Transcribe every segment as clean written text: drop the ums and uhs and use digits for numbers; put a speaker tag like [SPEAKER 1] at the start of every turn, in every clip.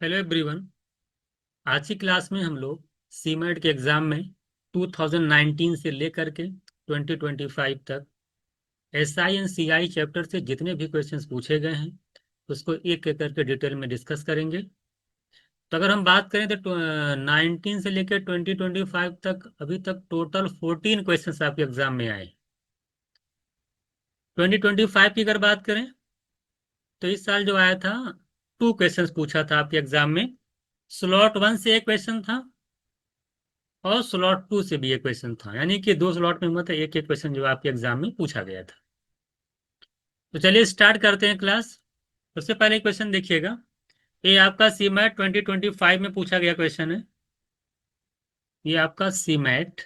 [SPEAKER 1] Hello everyone. आज की class में हम लोग सीमेट के एग्जाम में 2019 से लेकर के 2025 तक एसआई एंड सीआई चैप्टर से जितने भी क्वेश्चंस पूछे गए हैं उसको एक एक करके डिटेल में डिस्कस करेंगे। तो अगर हम बात करें तो 19 से लेकर 2025 तक अभी तक टोटल 14 क्वेश्चंस आपके एग्जाम में आए। 2025 की अगर बात करें तो इस साल जो आया था 2 क्वेश्चंस पूछा था आपके एग्जाम में। स्लॉट 1 से एक क्वेश्चन था और स्लॉट 2 से भी एक क्वेश्चन था, यानी कि 2 स्लॉट में मतलब एक एक क्वेश्चन जो आपके एग्जाम में पूछा गया था। तो चलिए स्टार्ट करते हैं क्लास। सबसे पहले क्वेश्चन देखिएगा। ये आपका सीमैट 2025 में पूछा गया क्वेश्चन है। ये आपका सीमैट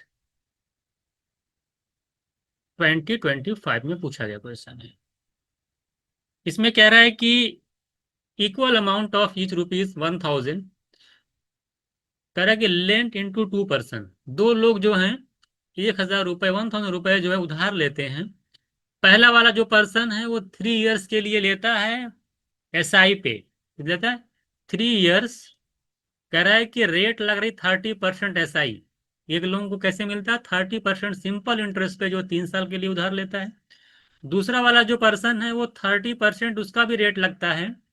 [SPEAKER 1] 2025 में पूछा गया क्वेश्चन है। इसमें कह रहा है कि इक्वल अमाउंट ऑफ ईच ₹1000 कह रहा है कि लेंट इंटू 2 पर्सन। दो लोग जो हैं 1000 रुपये 1000 रुपये जो है उधार लेते हैं। पहला वाला जो पर्सन है वो 3 इयर्स के लिए लेता है एसआई पे, लेता है 3 इयर्स। कह रहा है कि रेट लग रही 30% एसआई। एक लोगों को कैसे मिलता है? 30% सिंपल इंटरेस्ट पे जो 3 साल के लिए उधार लेता है। दूसरा वाला जो पर्सन है वो 30% उसका भी रेट लगता है,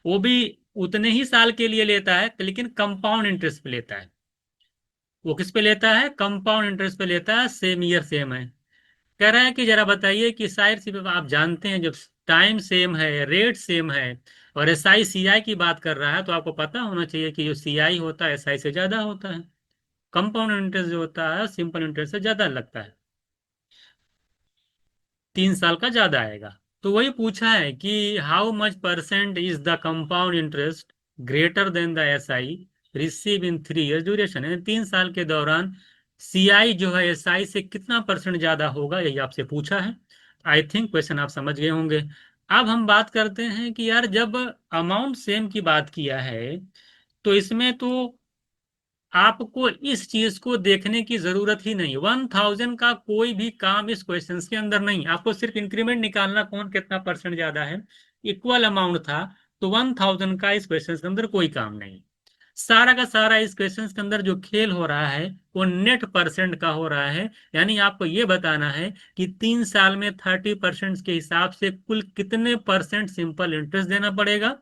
[SPEAKER 1] वो भी उतने ही साल के लिए लेता है लेकिन कंपाउंड इंटरेस्ट पे लेता है। वो किस पे लेता है? कंपाउंड इंटरेस्ट पे लेता है। सेम ईयर सेम है। कह रहा है कि जरा बताइए कि शायद सी आप जानते हैं जब टाइम सेम है, रेट सेम है और एसआई सीआई की बात कर रहा है तो आपको पता होना चाहिए कि जो सीआई होता है एसआई से ज्यादा होता है। कंपाउंड इंटरेस्ट जो होता है सिंपल इंटरेस्ट से ज्यादा लगता है, 3 साल का ज्यादा आएगा। तो वही पूछा है कि how much percent is the compound interest greater than the SI receive in 3 years duration, यानी 3 साल के दौरान सीआई जो है एसआई से कितना परसेंट ज्यादा होगा, यही आपसे पूछा है। आई थिंक क्वेश्चन आप समझ गए होंगे। अब हम बात करते हैं कि यार जब अमाउंट सेम की बात किया है तो इसमें तो आपको इस चीज को देखने की जरूरत ही नहीं। 1000 का कोई भी काम इस क्वेश्चन के अंदर नहीं, आपको सिर्फ इंक्रीमेंट निकालना कौन कितना परसेंट ज्यादा है। इक्वल अमाउंट था तो 1000 का इस क्वेश्चन के अंदर कोई काम नहीं। सारा का सारा इस क्वेश्चन के अंदर जो खेल हो रहा है वो नेट परसेंट का हो रहा है। यानी आपको ये बताना है कि 3 साल में 30% के हिसाब से कुल कितने परसेंट सिंपल इंटरेस्ट देना पड़ेगा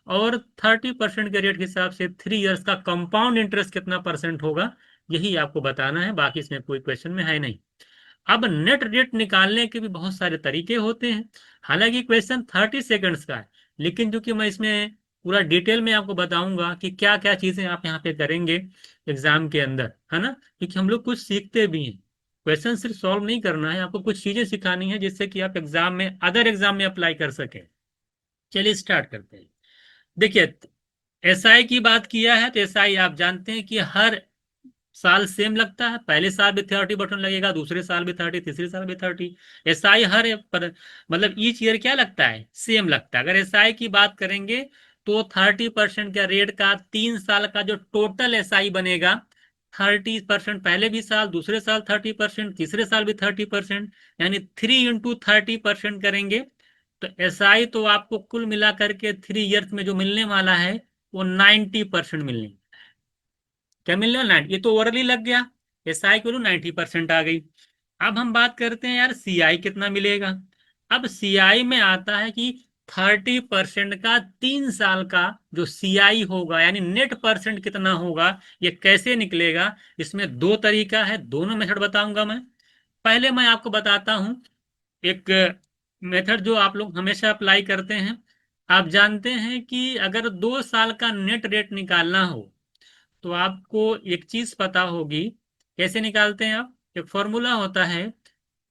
[SPEAKER 1] और 30% के रेट के हिसाब से 3 इयर्स का कंपाउंड इंटरेस्ट कितना परसेंट होगा, यही आपको बताना है। बाकी इसमें कोई क्वेश्चन में है नहीं। अब नेट रेट निकालने के भी बहुत सारे तरीके होते हैं। हालांकि क्वेश्चन 30 सेकंड्स का है, लेकिन चूंकि मैं इसमें पूरा डिटेल में आपको बताऊंगा कि क्या क्या चीजें आप यहाँ पे करेंगे एग्जाम के अंदर, है ना, क्योंकि हम लोग कुछ सीखते भी हैं। क्वेश्चन सिर्फ सॉल्व नहीं करना है, आपको कुछ चीजें सिखानी है जिससे कि आप एग्जाम में अदर एग्जाम में अप्लाई कर सकें। चलिए स्टार्ट करते हैं। देखिए, एसआई की बात किया है तो एसआई आप जानते हैं कि हर साल सेम लगता है। पहले साल भी 30 बटन लगेगा, दूसरे साल भी 30, तीसरे साल भी 30। एसआई हर एक पर मतलब ईच ईयर क्या लगता है? सेम लगता है। अगर एसआई की बात करेंगे तो 30% का रेट का 3 साल का जो टोटल एसआई बनेगा, 30% पहले भी साल, दूसरे साल 30%, तीसरे साल भी 30%, यानी 3 × 30% करेंगे तो एसआई तो आपको कुल मिला करके 3 इयर्स में जो मिलने वाला है वो 90% मिलने। क्या मिलने वाला? 90। ये तो ओवरली लग गया। एसआई को 90% आ गई। अब हम बात करते हैं यार सीआई कितना मिलेगा। अब सीआई में आता है कि 30% का 3 साल का जो सीआई होगा यानी नेट परसेंट कितना होगा, ये कैसे निकलेगा? इसमें दो तरीका है, दोनों मेथड बताऊंगा मैं। पहले मैं आपको बताता हूं एक मेथड जो आप लोग हमेशा अप्लाई करते हैं। आप जानते हैं कि अगर 2 साल का नेट रेट निकालना हो तो आपको एक चीज पता होगी। कैसे निकालते हैं आप? एक फॉर्मूला होता है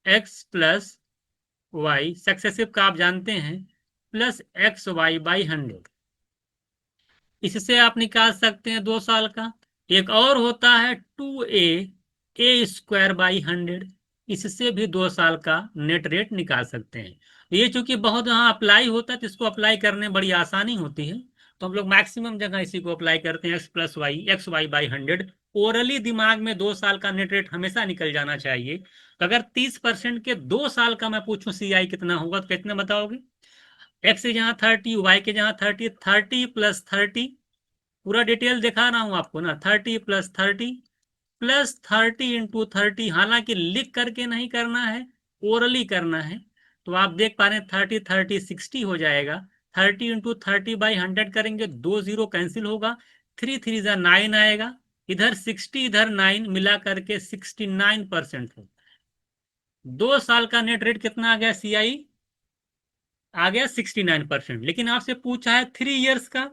[SPEAKER 1] x+y सक्सेसिव का, आप जानते हैं, +xy/100। इससे आप निकाल सकते हैं 2 साल का। एक और होता है 2a² इससे भी 2 साल का नेट रेट निकाल सकते हैं। ये चूंकि बहुत यहाँ अप्लाई होता है तो इसको अप्लाई करने में बड़ी आसानी होती है, तो हम लोग मैक्सिमम जगह इसी को अप्लाई करते हैं। x+y/100 ओरली दिमाग में 2 साल का नेट रेट हमेशा निकल जाना चाहिए। तो अगर 30% के 2 साल का मैं पूछूं सीआई कितना होगा तो कितना बताओगे? एक्स जहाँ 30, वाई के जहाँ 30, 30 + 30 पूरा डिटेल दिखा रहा हूं आपको ना, 30 + 30 +30 × 30, हालांकि लिख करके नहीं करना है, ओरली करना है। तो आप देख पा रहे हैं 30 30 60 हो जाएगा। 30 × 30/100 करेंगे, 2 0 कैंसिल होगा, 3 3 9 आएगा, इधर 60 इधर 9 मिला करके 69% हो। 2 साल का नेट रेट कितना आ गया सीआई, आ गया 69%। लेकिन आपसे पूछा है 3 इयर्स का,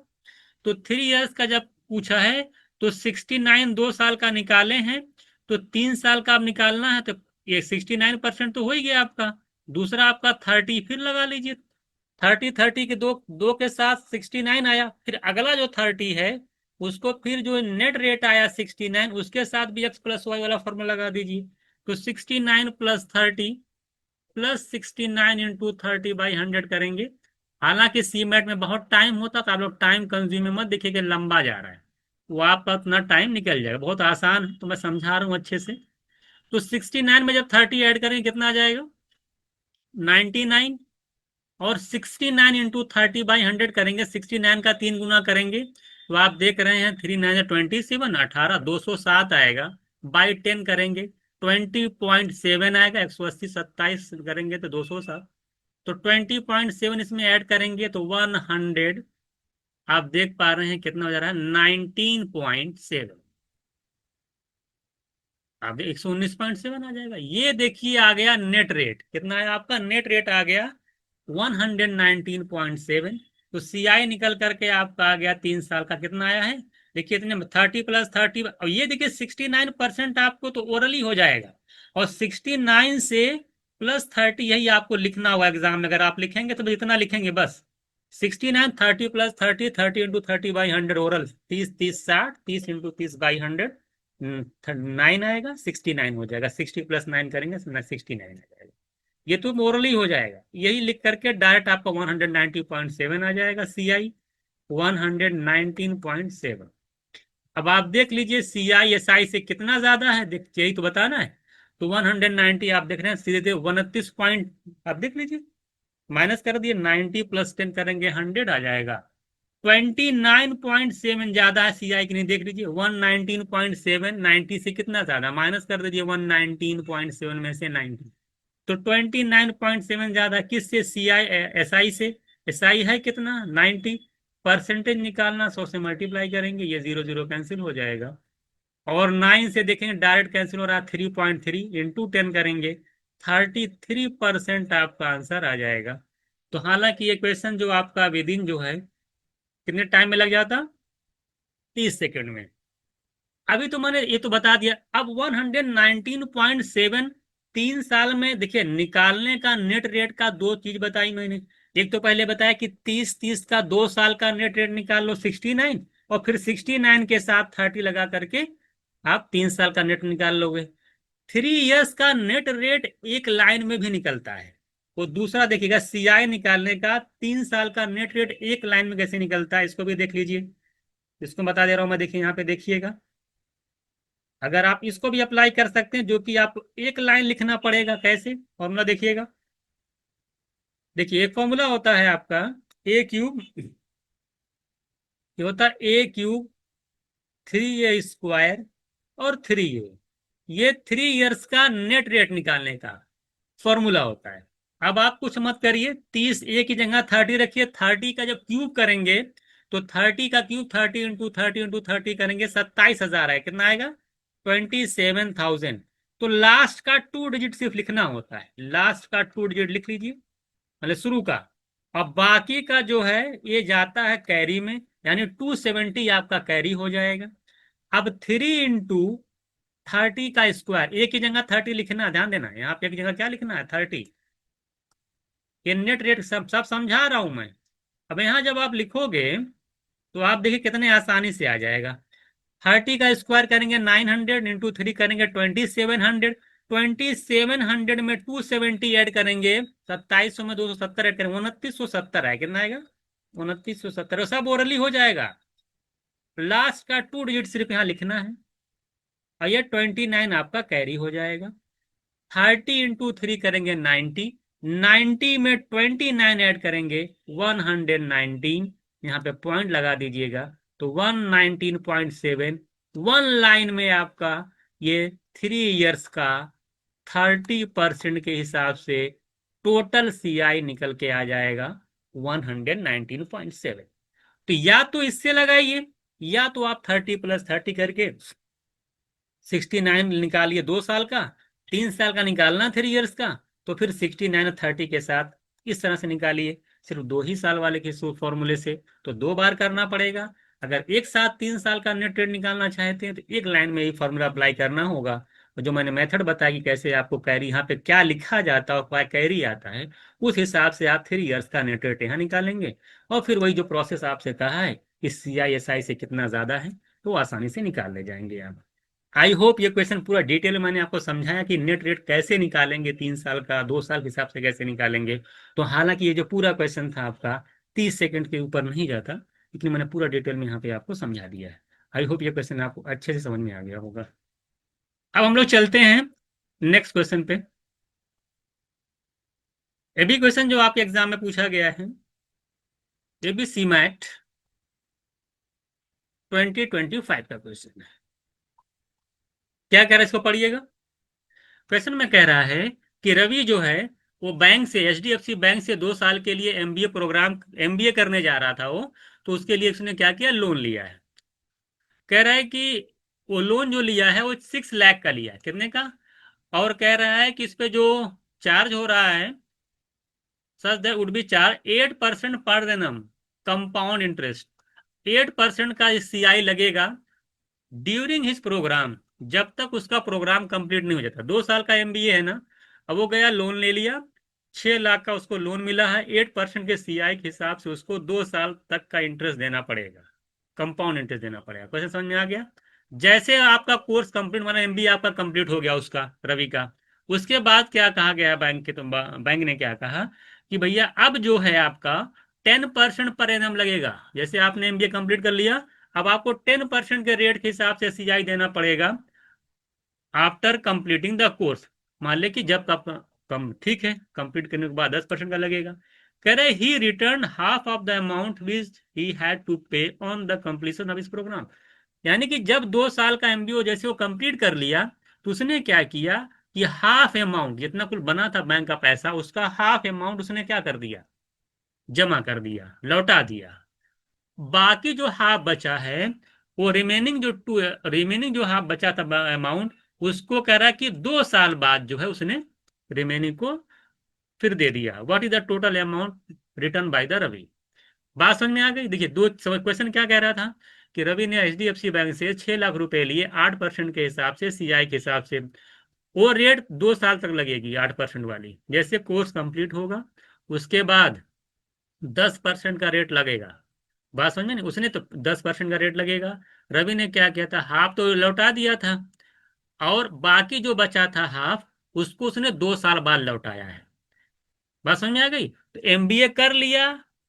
[SPEAKER 1] तो 3 इयर्स का जब पूछा है तो 69 2 साल का निकाले हैं, तो 3 साल का आप निकालना है, तो ये 69% तो हो ही गया आपका। दूसरा आपका 30 फिर लगा लीजिए, 30 30 के दो दो के साथ 69 आया, फिर अगला जो 30 है उसको फिर जो नेट रेट आया 69, उसके साथ भी x + y वाला फॉर्मूला लगा दीजिए। तो 69 + 30 +69 × 30/100 करेंगे। हालांकि सी मैट में बहुत टाइम होता, तो आप लोग टाइम कंज्यूमिंग मत देखिए कि लंबा जा रहा है, वो आपका अपना टाइम निकल जाएगा, बहुत आसान है, तो मैं समझा रहा हूँ अच्छे से। तो 69 में जब 30 ऐड करेंगे कितना आ जाएगा, 99। और 69 × 30/100 करेंगे, 69 का 3 गुना करेंगे, तो आप देख रहे हैं 3 9 27, 18 207 आएगा। बाई 10 करेंगे 20.7 आएगा, 180 27 करेंगे तो 207, तो 20.7 इसमें ऐड करेंगे तो 100। आप देख पा रहे हैं कितना हो जा रहा है, 19.7। अब 119.7 आ जाएगा। ये देखिए आ गया नेट रेट, कितना है आपका नेट रेट आ गया 119.7। तो सीआई निकल करके आपका आ गया 3 साल का, कितना आया है देखिए इतने 30 + 30, और ये देखिए 69% आपको तो ओरली हो जाएगा, और 69 से +30 यही आपको लिखना होगा एग्जाम में। अगर आप लिखेंगे तो इतना लिखेंगे बस, 69 30 + 30, 30 × 30/100 ओरल, 30 30 60, 30 × 30/100, 9 आएगा, 69 हो जाएगा, 60 + 9 करेंगे 69 आ जाएगा। ये तो मोरली हो जाएगा, यही लिख करके डायरेक्ट आपका 190.7 आ जाएगा सीआई, 119.7। अब आप देख लीजिए सीआई एसआई से कितना ज्यादा है, देख यही तो बताना है। तो 190 आप देख रहे हैं सीधे 29 पॉइंट, आप देख लीजिए माइनस कर दिए, 90 + 10 करेंगे 100 आ जाएगा। 29.7 ज्यादा है सीआई की नहीं, देख लीजिए 119.7, 90 से कितना ज्यादा, माइनस कर दीजिए 119.7 में से 90, तो 29.7 ज्यादा किससे, सीआई एसआई से। एसआई है कितना 90, परसेंटेज निकालना 100 से मल्टीप्लाई करेंगे, ये 0 0 कैंसिल हो जाएगा। और 9 से देखेंगे डायरेक्ट कैंसिल हो रहा है, 3.3 इंटू 10 करेंगे, 33% आपका आंसर आ जाएगा। तो हालांकि ये क्वेश्चन जो आपका विद इन जो है कितने टाइम में लग जाता, 30 सेकेंड में। अभी तो मैंने ये तो बता दिया। अब 119.7 3 साल में देखिए निकालने का नेट रेट का दो चीज बताई मैंने। एक तो पहले बताया कि 30 30 का 2 साल का नेट रेट निकाल लो 69, और फिर 69 के साथ 30 लगा करके आप 3 साल का नेट निकाल लोगे। 3 इयर्स का नेट रेट एक लाइन में भी निकलता है। वो दूसरा देखिएगा सीआई निकालने का 3 साल का नेट रेट एक लाइन में कैसे निकलता है, इसको भी देख लीजिए, इसको बता दे रहा हूं मैं, देखिए यहाँ पे देखिएगा। अगर आप इसको भी अप्लाई कर सकते हैं, जो कि आप एक लाइन लिखना पड़ेगा, कैसे फॉर्मूला देखिएगा। देखिए एक फॉर्मूला होता है आपका A³ ये होता है A³ 3A² और 3A, ये 3 इयर्स का नेट रेट निकालने का फॉर्मूला होता है। अब आप कुछ मत करिए, 30 A की जगह 30 रखिए, 30 का जब क्यूब करेंगे तो 30 का क्यूब 30 × 30 × 30 करेंगे 27,000 है, कितना आएगा 27,000। तो लास्ट का 2 डिजिट सिर्फ लिखना होता है, लास्ट का 2 डिजिट लिख लीजिए, मतलब शुरू का। अब बाकी का जो है ये जाता है कैरी में, यानी 270 आपका कैरी हो जाएगा। अब 3 × 30 का स्क्वायर, एक की जगह 30 लिखना, ध्यान देना यहाँ पे एक जगह क्या लिखना है 30, ये नेट रेट सब सब समझा रहा हूं मैं। अब यहाँ जब आप लिखोगे तो आप देखिए कितने आसानी से आ जाएगा। 30 का स्क्वायर करेंगे 900, इंटू 3 करेंगे 2700, 2700 में 270 ऐड करेंगे, 2700 में 270 ऐड करेंगे, 2970 है, कितना आएगा 2970, सब ओरली हो जाएगा। लास्ट का 2 डिजिट सिर्फ यहाँ लिखना है, और ये 29 आपका कैरी हो जाएगा। 30 × 3 करेंगे 90, 90 में 29 ऐड करेंगे 119, यहाँ पे पॉइंट लगा दीजिएगा, तो 119.7 वन लाइन में आपका ये 3 इयर्स का 30% के हिसाब से टोटल सीआई निकल के आ जाएगा 119.7। तो या तो इससे लगाइए, या तो आप 30 + 30 करके 69 निकालिए 2 साल का, 3 साल का निकालना 3 इयर्स का, तो फिर 69 और 30 के साथ इस तरह से निकालिए। सिर्फ 2 ही साल वाले के फॉर्मूले से तो 2 बार करना पड़ेगा। अगर एक साथ 3 साल का नेट रेट निकालना चाहते हैं तो एक लाइन में ही फॉर्मूला अप्लाई करना होगा। और जो मैंने मेथड बताया कि कैसे आपको कैरी यहाँ पे क्या लिखा जाता है और क्या कैरी आता है, उस हिसाब से आप 3 इयर्स का नेट रेट यहाँ निकालेंगे। और फिर वही जो प्रोसेस आपसे कहा है कि CISI से कितना ज्यादा है, तो आसानी से निकाल ले जाएंगे आप। आई होप ये क्वेश्चन पूरा डिटेल में मैंने आपको समझाया कि नेट रेट कैसे निकालेंगे, 3 साल का 2 साल के हिसाब से कैसे निकालेंगे। तो हालांकि ये जो पूरा क्वेश्चन था आपका 30 सेकंड के ऊपर नहीं जाता, लेकिन मैंने पूरा डिटेल में यहाँ पे आपको समझा दिया है। आई होप ये क्वेश्चन आपको अच्छे से समझ में आ गया होगा। अब हम लोग चलते हैं नेक्स्ट क्वेश्चन पे। ये भी क्वेश्चन जो आपके एग्जाम में पूछा गया है, ये भी सीमैट 2025 का क्वेश्चन है। क्या कह रहा है, इसको पढ़िएगा। क्वेश्चन में कह रहा है कि रवि जो है वो बैंक से, HDFC बैंक से 2 साल के लिए MBA करने जा रहा था वो। तो उसके लिए उसने क्या किया, लोन लिया है। कह रहा है कि वो लोन जो लिया है वो 6 लाख का लिया है। कितने का? और कह रहा है कि इस पे जो चार्ज हो रहा है, such that would be charge 8% per annum compound interest. 8% का CI लगेगा ड्यूरिंग हिज प्रोग्राम, जब तक उसका प्रोग्राम कंप्लीट नहीं हो जाता। 2 साल का MBA है ना। अब वो गया लोन ले लिया, 6 लाख का उसको लोन मिला है। 8% के CI के हिसाब से उसको 2 साल तक का इंटरेस्ट देना पड़ेगा, कंपाउंड इंटरेस्ट देना पड़ेगा। क्वेश्चन समझ में आ गया? जैसे आपका कोर्स कंप्लीट, माना MBA आपका कंप्लीट हो गया उसका, रवि का, उसके बाद क्या कहा गया बैंक के, तो बैंक ने क्या कहा कि भैया अब जो है आपका 10% पर एनम लगेगा। जैसे आपने MBA कंप्लीट कर लिया, अब आपको 10% के रेट के हिसाब से CI देना पड़ेगा आफ्टर कंप्लीटिंग द कोर्स। मान ले कि जब आप कम, ठीक है, कंप्लीट करने के बाद 10% का लगेगा। कह रहे he return half of the amount which he had to pay on the completion of इस प्रोग्राम। यानी कि जब 2 साल का MBA जैसे वो कंप्लीट कर लिया, तो उसने क्या किया कि हाफ अमाउंट, जितना कुल बना था बैंक का पैसा, उसका हाफ अमाउंट उसने क्या कर दिया, जमा कर दिया, लौटा दिया। बाकी जो हाफ बचा है, वो रिमेनिंग जो हाफ बचा था अमाउंट, उसको कह रहा कि 2 साल बाद जो है उसने रिमेनिंग को फिर दे दिया। What is the total amount return by the Ravi. बात समझ में आ गई? देखिए, दो क्वेश्चन क्या कह रहा था कि रवि ने HDFC बैंक से 6 लाख रुपए लिए 8% के हिसाब से, CI के हिसाब से। वो रेट 2 साल तक लगेगी, 8% वाली। जैसे कोर्स कंप्लीट होगा उसके बाद 10% का रेट लगेगा। बात समझ में नहीं? उसने तो 10% का रेट लगेगा। रवि ने क्या किया था, हाफ तो लौटा दिया था, और बाकी जो बचा था हाफ, उसको उसने 2 साल बाद लौटाया है। बात समझ में आ गई? तो MBA कर लिया,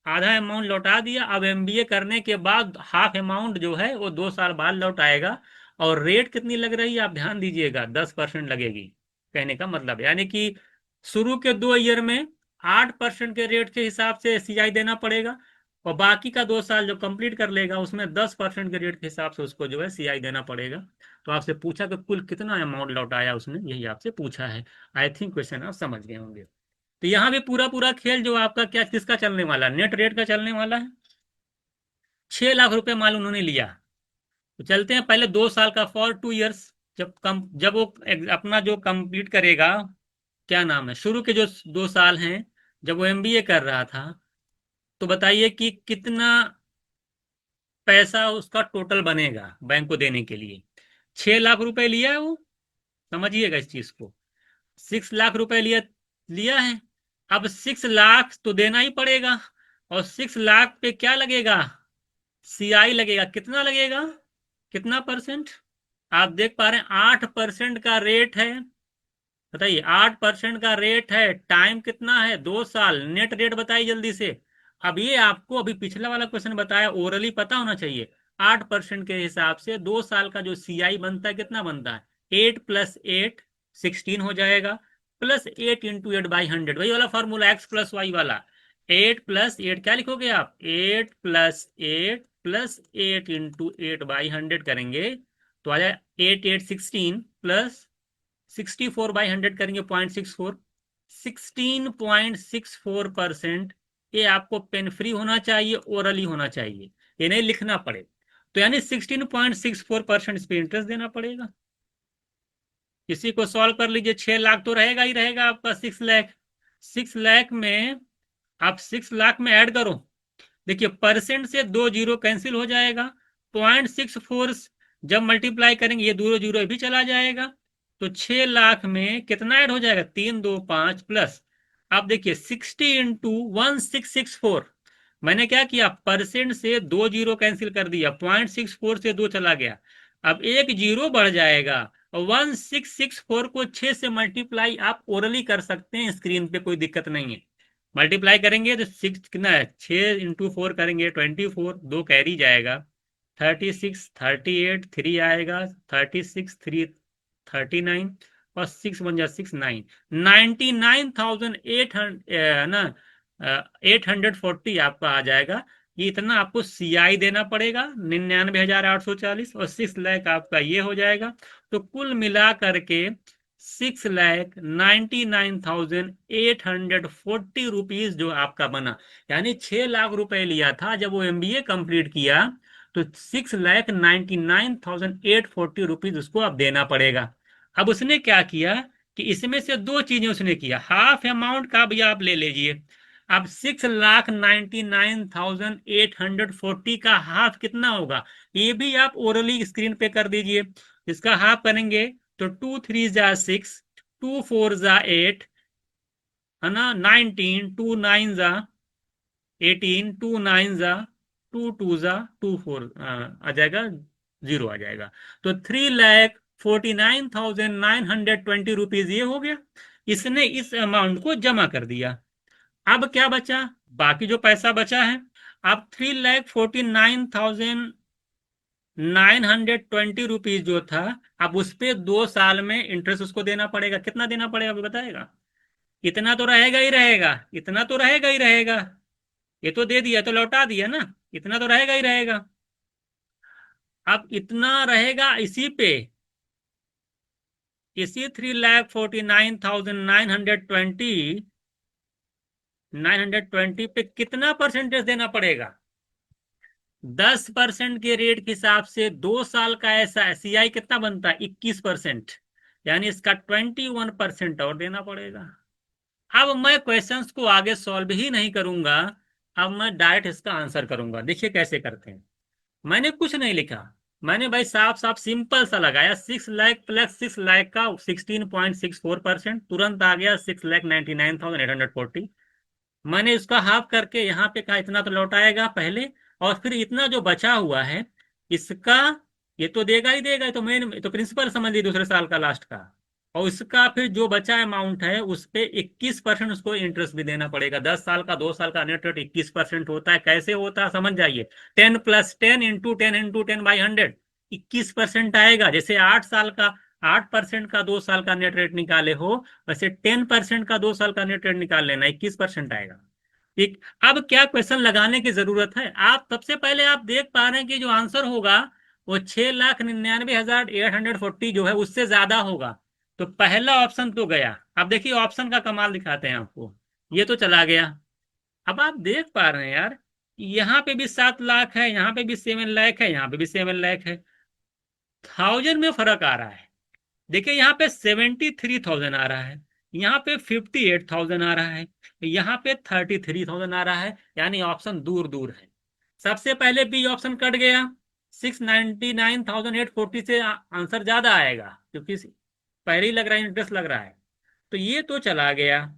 [SPEAKER 1] आधा अमाउंट लौटा दिया। अब MBA करने के बाद हाफ अमाउंट जो है वो 2 साल बाद लौटाएगा। और रेट कितनी लग रही है आप ध्यान दीजिएगा, 10% लगेगी। कहने का मतलब यानी कि शुरू के 2 ईयर में 8% के रेट के हिसाब से CI देना पड़ेगा, और बाकी का 2 साल जो कंप्लीट कर लेगा उसमें 10% के रेट के हिसाब से उसको जो है CI देना पड़ेगा। तो आपसे पूछा कि कुल कितना अमाउंट लौटाया उसने, यही आपसे पूछा है। आई थिंक क्वेश्चन आप समझ गए होंगे। तो यहाँ भी पूरा पूरा खेल जो आपका क्या, किसका चलने वाला है, नेट रेट का चलने वाला है। 6 लाख रुपए माल उन्होंने लिया। तो चलते हैं पहले 2 साल का, फॉर 2 इयर्स। जब वो अपना जो कंप्लीट करेगा, क्या नाम है, शुरू के जो 2 साल हैं, जब वो MBA कर रहा था, तो बताइए कि कितना पैसा उसका टोटल बनेगा बैंक को देने के लिए। 6 लाख रुपए लिया है वो, समझिएगा इस चीज को। 6 लाख रुपए लिया लिया है। अब 6 लाख तो देना ही पड़ेगा, और 6 लाख पे क्या लगेगा, CI लगेगा। कितना लगेगा, कितना परसेंट? आप देख पा रहे हैं 8% का रेट है। बताइए, 8% का रेट है, टाइम कितना है, 2 साल। नेट रेट बताइए जल्दी से। अब ये आपको अभी पिछला वाला क्वेश्चन बताया, ओरली पता होना चाहिए। 8% के हिसाब से 2 साल का जो CI बनता है, कितना बनता है, 8 + 8 16 हो जाएगा, +8 × 8/100, वही वाला फॉर्मूला, X + Y वाला। 8 + 8 क्या लिखोगे आप, 8 + 8 प्लस 8 × 8/100 करेंगे तो आ जाए 8 8 16 प्लस 64/100 करेंगे 0.64, 16.64%। ये आपको पेन फ्री होना चाहिए, ओरली होना चाहिए, ये नहीं लिखना पड़े। तो यानी 16.64% इस पे इंटरेस्ट देना पड़ेगा। इसी को सॉल्व कर लीजिए, 6 लाख तो रहेगा ही रहेगा आपका, 6 लाख। 6 लाख में आप 6 लाख में ऐड करो, देखिए परसेंट से 2 जीरो कैंसिल हो जाएगा, 0.64 जब मल्टीप्लाई करेंगे ये 2 जीरो भी चला जाएगा। तो 6 लाख में कितना ऐड हो जाएगा, 3 2 5 प्लस, आप देखिए 60 × 1664। मैंने क्या किया, परसेंट से 2 जीरो कैंसिल कर दिया, 0.64 से 2 चला गया, अब 1 जीरो बढ़ जाएगा। और 1664 को 6 से मल्टीप्लाई आप ओरली कर सकते हैं स्क्रीन पे, कोई दिक्कत नहीं है। मल्टीप्लाई करेंगे तो 6 कितना है, 6 × 4 करेंगे 24, 2 कैरी जाएगा, 36 38 3 आएगा, 36 3 39, और 6 बन जा 6 9, 99,800 ना 840 आपका आ जाएगा। ये इतना आपको सीआई देना पड़ेगा, 99,840, और 6 लाख आपका ये हो जाएगा। तो कुल मिला करके 6,99,840 जो आपका बना, यानी 6 लाख रुपए लिया था जब वो एमबीए कंप्लीट किया, तो 6,99,840 उसको अब देना पड़ेगा। अब उसने क्या किया कि इसमें से दो चीजें उसने किया, हाफ अमाउंट का भी आप ले लीजिए। अब 6,99,840 का हाफ कितना होगा, ये भी आप ओरली स्क्रीन पे कर दीजिए। इसका हाफ करेंगे तो 2 3 × 6, 2 4 × 8, है ना, 19, 2 9 × 18, 2 9 × 2 2 × 2 4 आ जाएगा, जीरो आ जाएगा। तो 3,49,920 ये हो गया, इसने इस अमाउंट को जमा कर दिया। अब क्या बचा, बाकी जो पैसा बचा है, अब 3,49,920 जो था, अब उस पे 2 साल में इंटरेस्ट उसको देना पड़ेगा। कितना देना पड़ेगा अभी बताएगा, इतना तो रहेगा ही रहेगा, इतना तो रहेगा ही रहेगा, ये तो दे दिया तो लौटा दिया ना, इतना तो रहेगा ही रहेगा। अब इतना रहेगा इसी पे, इसी 3,49,920 पे कितना परसेंटेज देना पड़ेगा, 10% के रेट के हिसाब से 2 साल का ऐसा सीआई कितना बनता है, 21%, यानी इसका 21% और देना पड़ेगा। अब मैं क्वेश्चंस को आगे सॉल्व ही नहीं करूंगा, अब मैं डायरेक्ट इसका आंसर करूंगा। देखिए कैसे करते हैं, मैंने कुछ नहीं लिखा, मैंने भाई साफ साफ सिंपल सा लगाया, 6 लाख प्लस 6 लाख का 16.64%, तुरंत आ गया 6,99,840। मैंने उसका हाफ करके यहाँ पे कहा इतना तो लौटाएगा पहले, और फिर इतना जो बचा हुआ है इसका, ये तो देगा ही देगा, ये तो मेन तो प्रिंसिपल समझ ली दूसरे साल का लास्ट का। और उसका फिर जो बचा अमाउंट है उस पे 21% उसको इंटरेस्ट भी देना पड़ेगा। 10 साल का 2 साल का नेट रेट 21% होता है, कैसे होता है समझ जाइए, 10 + 10 × 10 × 10/100, 21% आएगा। जैसे 8 साल का 8% का 2 साल का नेट रेट निकाले हो, वैसे 10% का 2 साल का नेट रेट निकाल लेना, 21% आएगा। ठीक, अब क्या क्वेश्चन लगाने की जरूरत है, आप सबसे पहले आप देख पा रहे हैं कि जो आंसर होगा वो 6,99,840 जो है उससे ज्यादा होगा। तो पहला ऑप्शन तो गया। अब देखिए ऑप्शन का कमाल दिखाते हैं आपको, ये तो चला गया। अब आप देख पा रहे हैं यार, यहाँ पे भी 7 लाख है, यहाँ पे भी 7 लाख है, यहाँ पे भी 7 लाख है, 1000 में फर्क आ रहा है। देखिए यहाँ पे 73,000 आ रहा है, यहाँ पे 58,000 आ रहा है, यहाँ पे 33,000 आ रहा है, यानी ऑप्शन दूर दूर है। सबसे पहले बी ऑप्शन कट गया, 6,99,840 से आंसर ज्यादा आएगा, क्योंकि पहले ही लग रहा है इंटरेस्ट लग रहा है। तो ये तो चला गया।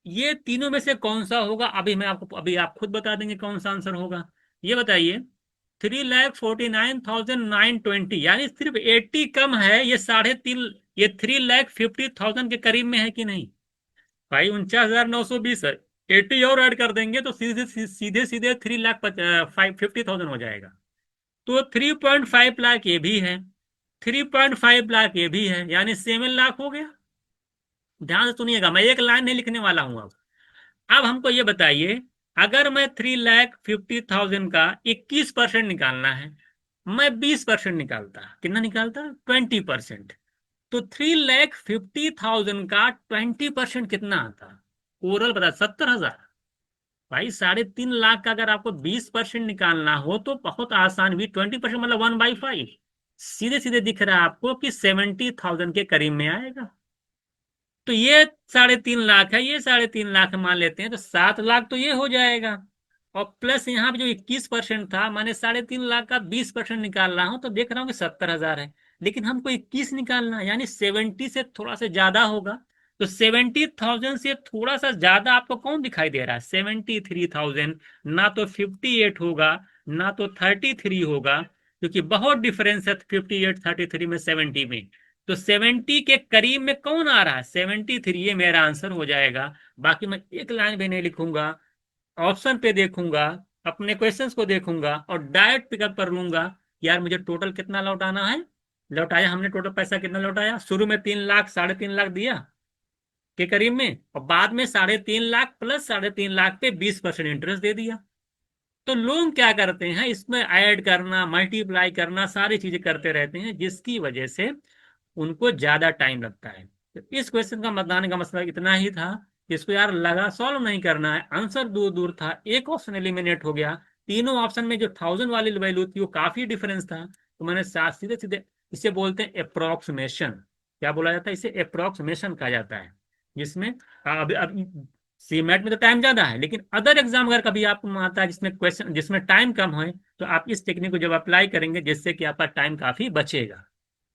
[SPEAKER 1] ये तीनों में से कौन सा होगा, अभी मैं आपको, अभी आप खुद बता देंगे कौन सा आंसर होगा। ये बताइए, 3,49,920, यानी सिर्फ 80 कम है, ये 3.5, ये 3,50,000 के करीब में है कि नहीं भाई, 49,920 है, 80 और ऐड कर देंगे तो सीधे सीधे सीधे 3,50,000 हो जाएगा। तो 3.5 लाख ये भी है, 3.5 लाख ये भी है, यानी 7 लाख हो गया। ध्यान से सुनिएगा, मैं एक लाइन नहीं लिखने वाला हूं अब। हमको ये बताइए, अगर मैं 3,50,000 का 21% निकालना है, मैं 20% निकालता। कितना निकालता? 20%। तो 3,50,000 का 20% कितना आता? ओवरऑल बता, 70,000। भाई 3.5 लाख का अगर आपको 20% निकालना हो तो बहुत आसान भी, 20% मतलब 1/5। सीधे सीधे दिख रहा है आपको कि 70,000 के करीब में आएगा। तो ये 3.5 लाख है, ये 3.5 लाख मान लेते हैं, तो 7 लाख तो ये हो जाएगा। और प्लस यहाँ पे जो 21% था, मैंने 3.5 लाख का 20% निकाल रहा हूं, तो देख रहा हूँ कि 70,000 है। लेकिन हमको 21 निकालना है, यानी 70 से थोड़ा सा ज्यादा होगा। तो 70,000 से थोड़ा सा ज्यादा आपको कौन दिखाई दे रहा है? 73,000। ना तो 58 होगा, ना तो 33 होगा, क्योंकि बहुत डिफरेंस है 58 33 में, 70 में। तो 70 के करीब में कौन आ रहा है? 73, ये मेरा आंसर हो जाएगा। बाकी मैं एक लाइन भी नहीं लिखूंगा, ऑप्शन पे देखूंगा, अपने क्वेश्चंस को देखूंगा और डायरेक्ट पिकअप कर लूंगा। यार मुझे टोटल कितना लौटाना है? लौटाया हमने, टोटल पैसा कितना लौटाया? शुरू में 3 लाख 3.5 लाख दिया के करीब में, और बाद में 3.5 लाख प्लस 3.5 लाख पे 20% इंटरेस्ट दे दिया। तो लोग क्या करते हैं, इसमें ऐड करना, मल्टीप्लाई करना, सारी चीजें करते रहते हैं, जिसकी वजह से उनको ज्यादा टाइम लगता है। तो इस क्वेश्चन का बताने का मतलब इतना ही था कि इसको यार लगा सॉल्व नहीं करना है, आंसर दूर दूर था, एक ऑप्शन एलिमिनेट हो गया। तीनों ऑप्शन में जो 1000 वाली वैल्यू थी वो काफी डिफरेंस था, तो मैंने साथ सीधे सीधे, इसे बोलते हैं अप्रोक्सीमेशन। क्या बोला जाता है इसे? अप्रोक्सीमेशन कहा जाता है। जिसमें अब सी मैट में तो टाइम ज्यादा है, लेकिन अदर एग्जाम अगर कभी आपको आता है जिसमें क्वेश्चन, जिसमें टाइम कम हो, तो आप इस टेक्निक को जब अप्लाई करेंगे, जिससे कि आपका टाइम काफी बचेगा।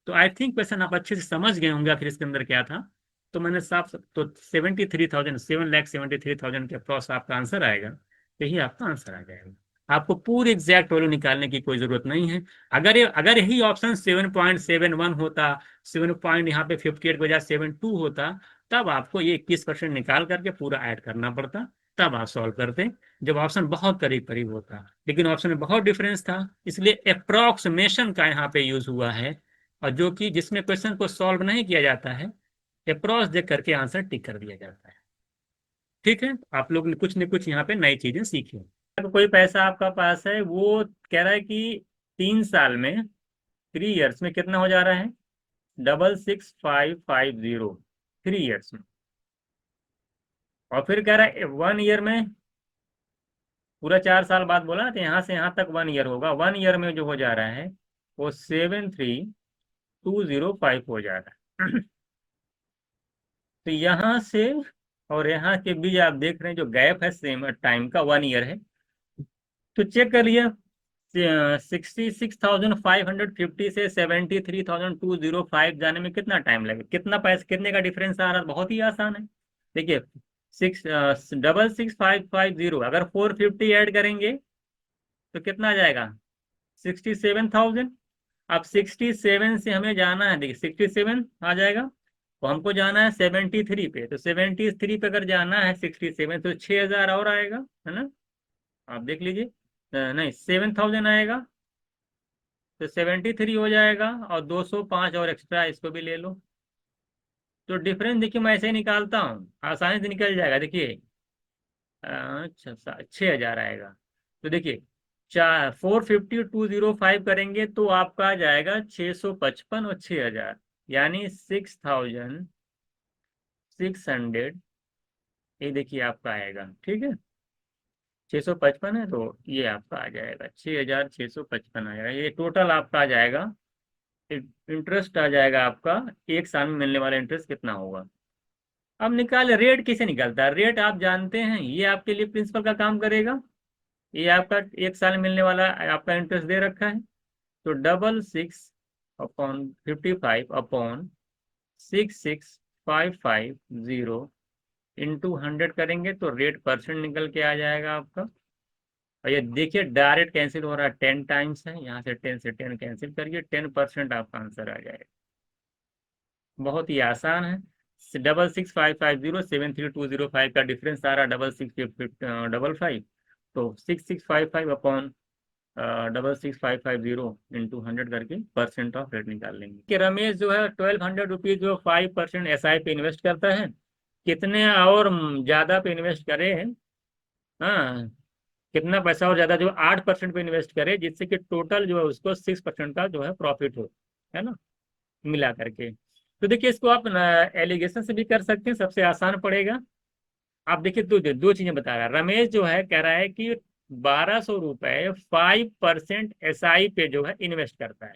[SPEAKER 1] तो आई थिंक क्वेश्चन आप अच्छे से समझ गए होंगे आखिर इसके अंदर क्या था। तो मैंने साफ, तो 73,000, 7,73,000 के अप्रॉक्स आपका आंसर आएगा। यही आपका आंसर आ जाएगा। आपको पूरी एग्जैक्ट वैल्यू निकालने की कोई जरूरत नहीं है। अगर यही ऑप्शन 7.71 होता, 7 पॉइंट यहाँ पे 58 बजाय 72 होता, तब आपको ये 21% निकाल करके पूरा ऐड करना पड़ता, तब आप सॉल्व करते, जब ऑप्शन बहुत करीब करीब होता। लेकिन ऑप्शन में बहुत डिफरेंस था, इसलिए अप्रोक्सीमेशन का यहाँ पे यूज हुआ है। और जो कि जिसमें क्वेश्चन को सॉल्व नहीं किया जाता है, अप्रोच देख करके आंसर टिक कर दिया जाता है। ठीक है, आप लोग ने कुछ न कुछ यहाँ पे नई चीजें सीखी। तो कोई पैसा आपका पास है, वो कह रहा है कि 3 साल में, 3 इयर्स में कितना हो जा रहा है? 66,550, 3 इयर्स में। और फिर कह रहा है 1 ईयर में, पूरा 4 साल बाद बोला ना, तो यहाँ से यहाँ तक 1 ईयर होगा, 1 ईयर में जो हो जा रहा है वो 73,205 हो जा रहा है। तो यहाँ से और यहाँ के बीच आप देख रहे हैं जो गैप है, सेम टाइम का 1 ईयर है। तो चेक कर लिया, 66,550 से 73,205 जाने में कितना टाइम लगे, कितना पैसा, कितने का डिफरेंस आ रहा है? बहुत ही आसान है। देखिए, 66,550, अगर 450 ऐड करेंगे तो कितना आ जाएगा? 67,000। अब 67 से हमें जाना है, देखिए 67 आ जाएगा, तो हमको जाना है 73 पे, तो 73 पे अगर जाना है 67, तो 6,000 और आएगा, है ना? आप देख लीजिए, नहीं 7,000 आएगा, तो 73 हो जाएगा, और 205 और एक्स्ट्रा इसको भी ले लो। तो डिफरेंस देखिए मैं ऐसे ही निकालता हूँ, आसानी से निकल जाएगा। देखिए, अच्छा 6,000 आएगा। तो देखिए, 450,205 करेंगे तो आपका आ जाएगा 655 और 6,000, यानी 6,600। ये देखिए आपका आएगा, ठीक है, 655 है, तो ये आपका आ जाएगा 6,655 आ जाएगा। ये टोटल आपका आ जाएगा, इंटरेस्ट आ जाएगा आपका, 1 साल में मिलने वाला इंटरेस्ट कितना होगा। अब निकाल, रेट कैसे निकलता है? रेट आप जानते हैं, ये आपके लिए प्रिंसिपल का काम करेगा। ये आपका 1 साल में मिलने वाला आपका इंटरेस्ट दे रखा है, तो 66/55 इंटू 100 करेंगे तो रेट परसेंट निकल के आ जाएगा आपका। और ये देखिए डायरेक्ट कैंसिल हो रहा है, 10 टाइम्स है, यहाँ से 10 से 10 कैंसिल करिए, 10% आपका आंसर आ जाएगा। बहुत ही आसान है। 66,550 का डिफरेंस आ रहा है 66,555, तो 6655 अपॉन 66,550 इंटू 100 करके परसेंट ऑफ रेट निकाल लेंगे। कि रमेश जो है 1,200 रुपीज जो 5% SI पे इन्वेस्ट करता है, कितने और ज्यादा पे इन्वेस्ट करे हाँ, कितना पैसा और ज्यादा जो 8% पे इन्वेस्ट करे, जिससे कि टोटल जो है उसको 6% का जो है प्रॉफिट हो, है ना, मिला करके। तो देखिए इसको आप एलिगेशन से भी कर सकते हैं, सबसे आसान पड़ेगा। आप देखिए दो दो चीजें बता रहा है रमेश, जो है कह रहा है कि 1200 रुपये 5% SI पे जो है इन्वेस्ट करता है।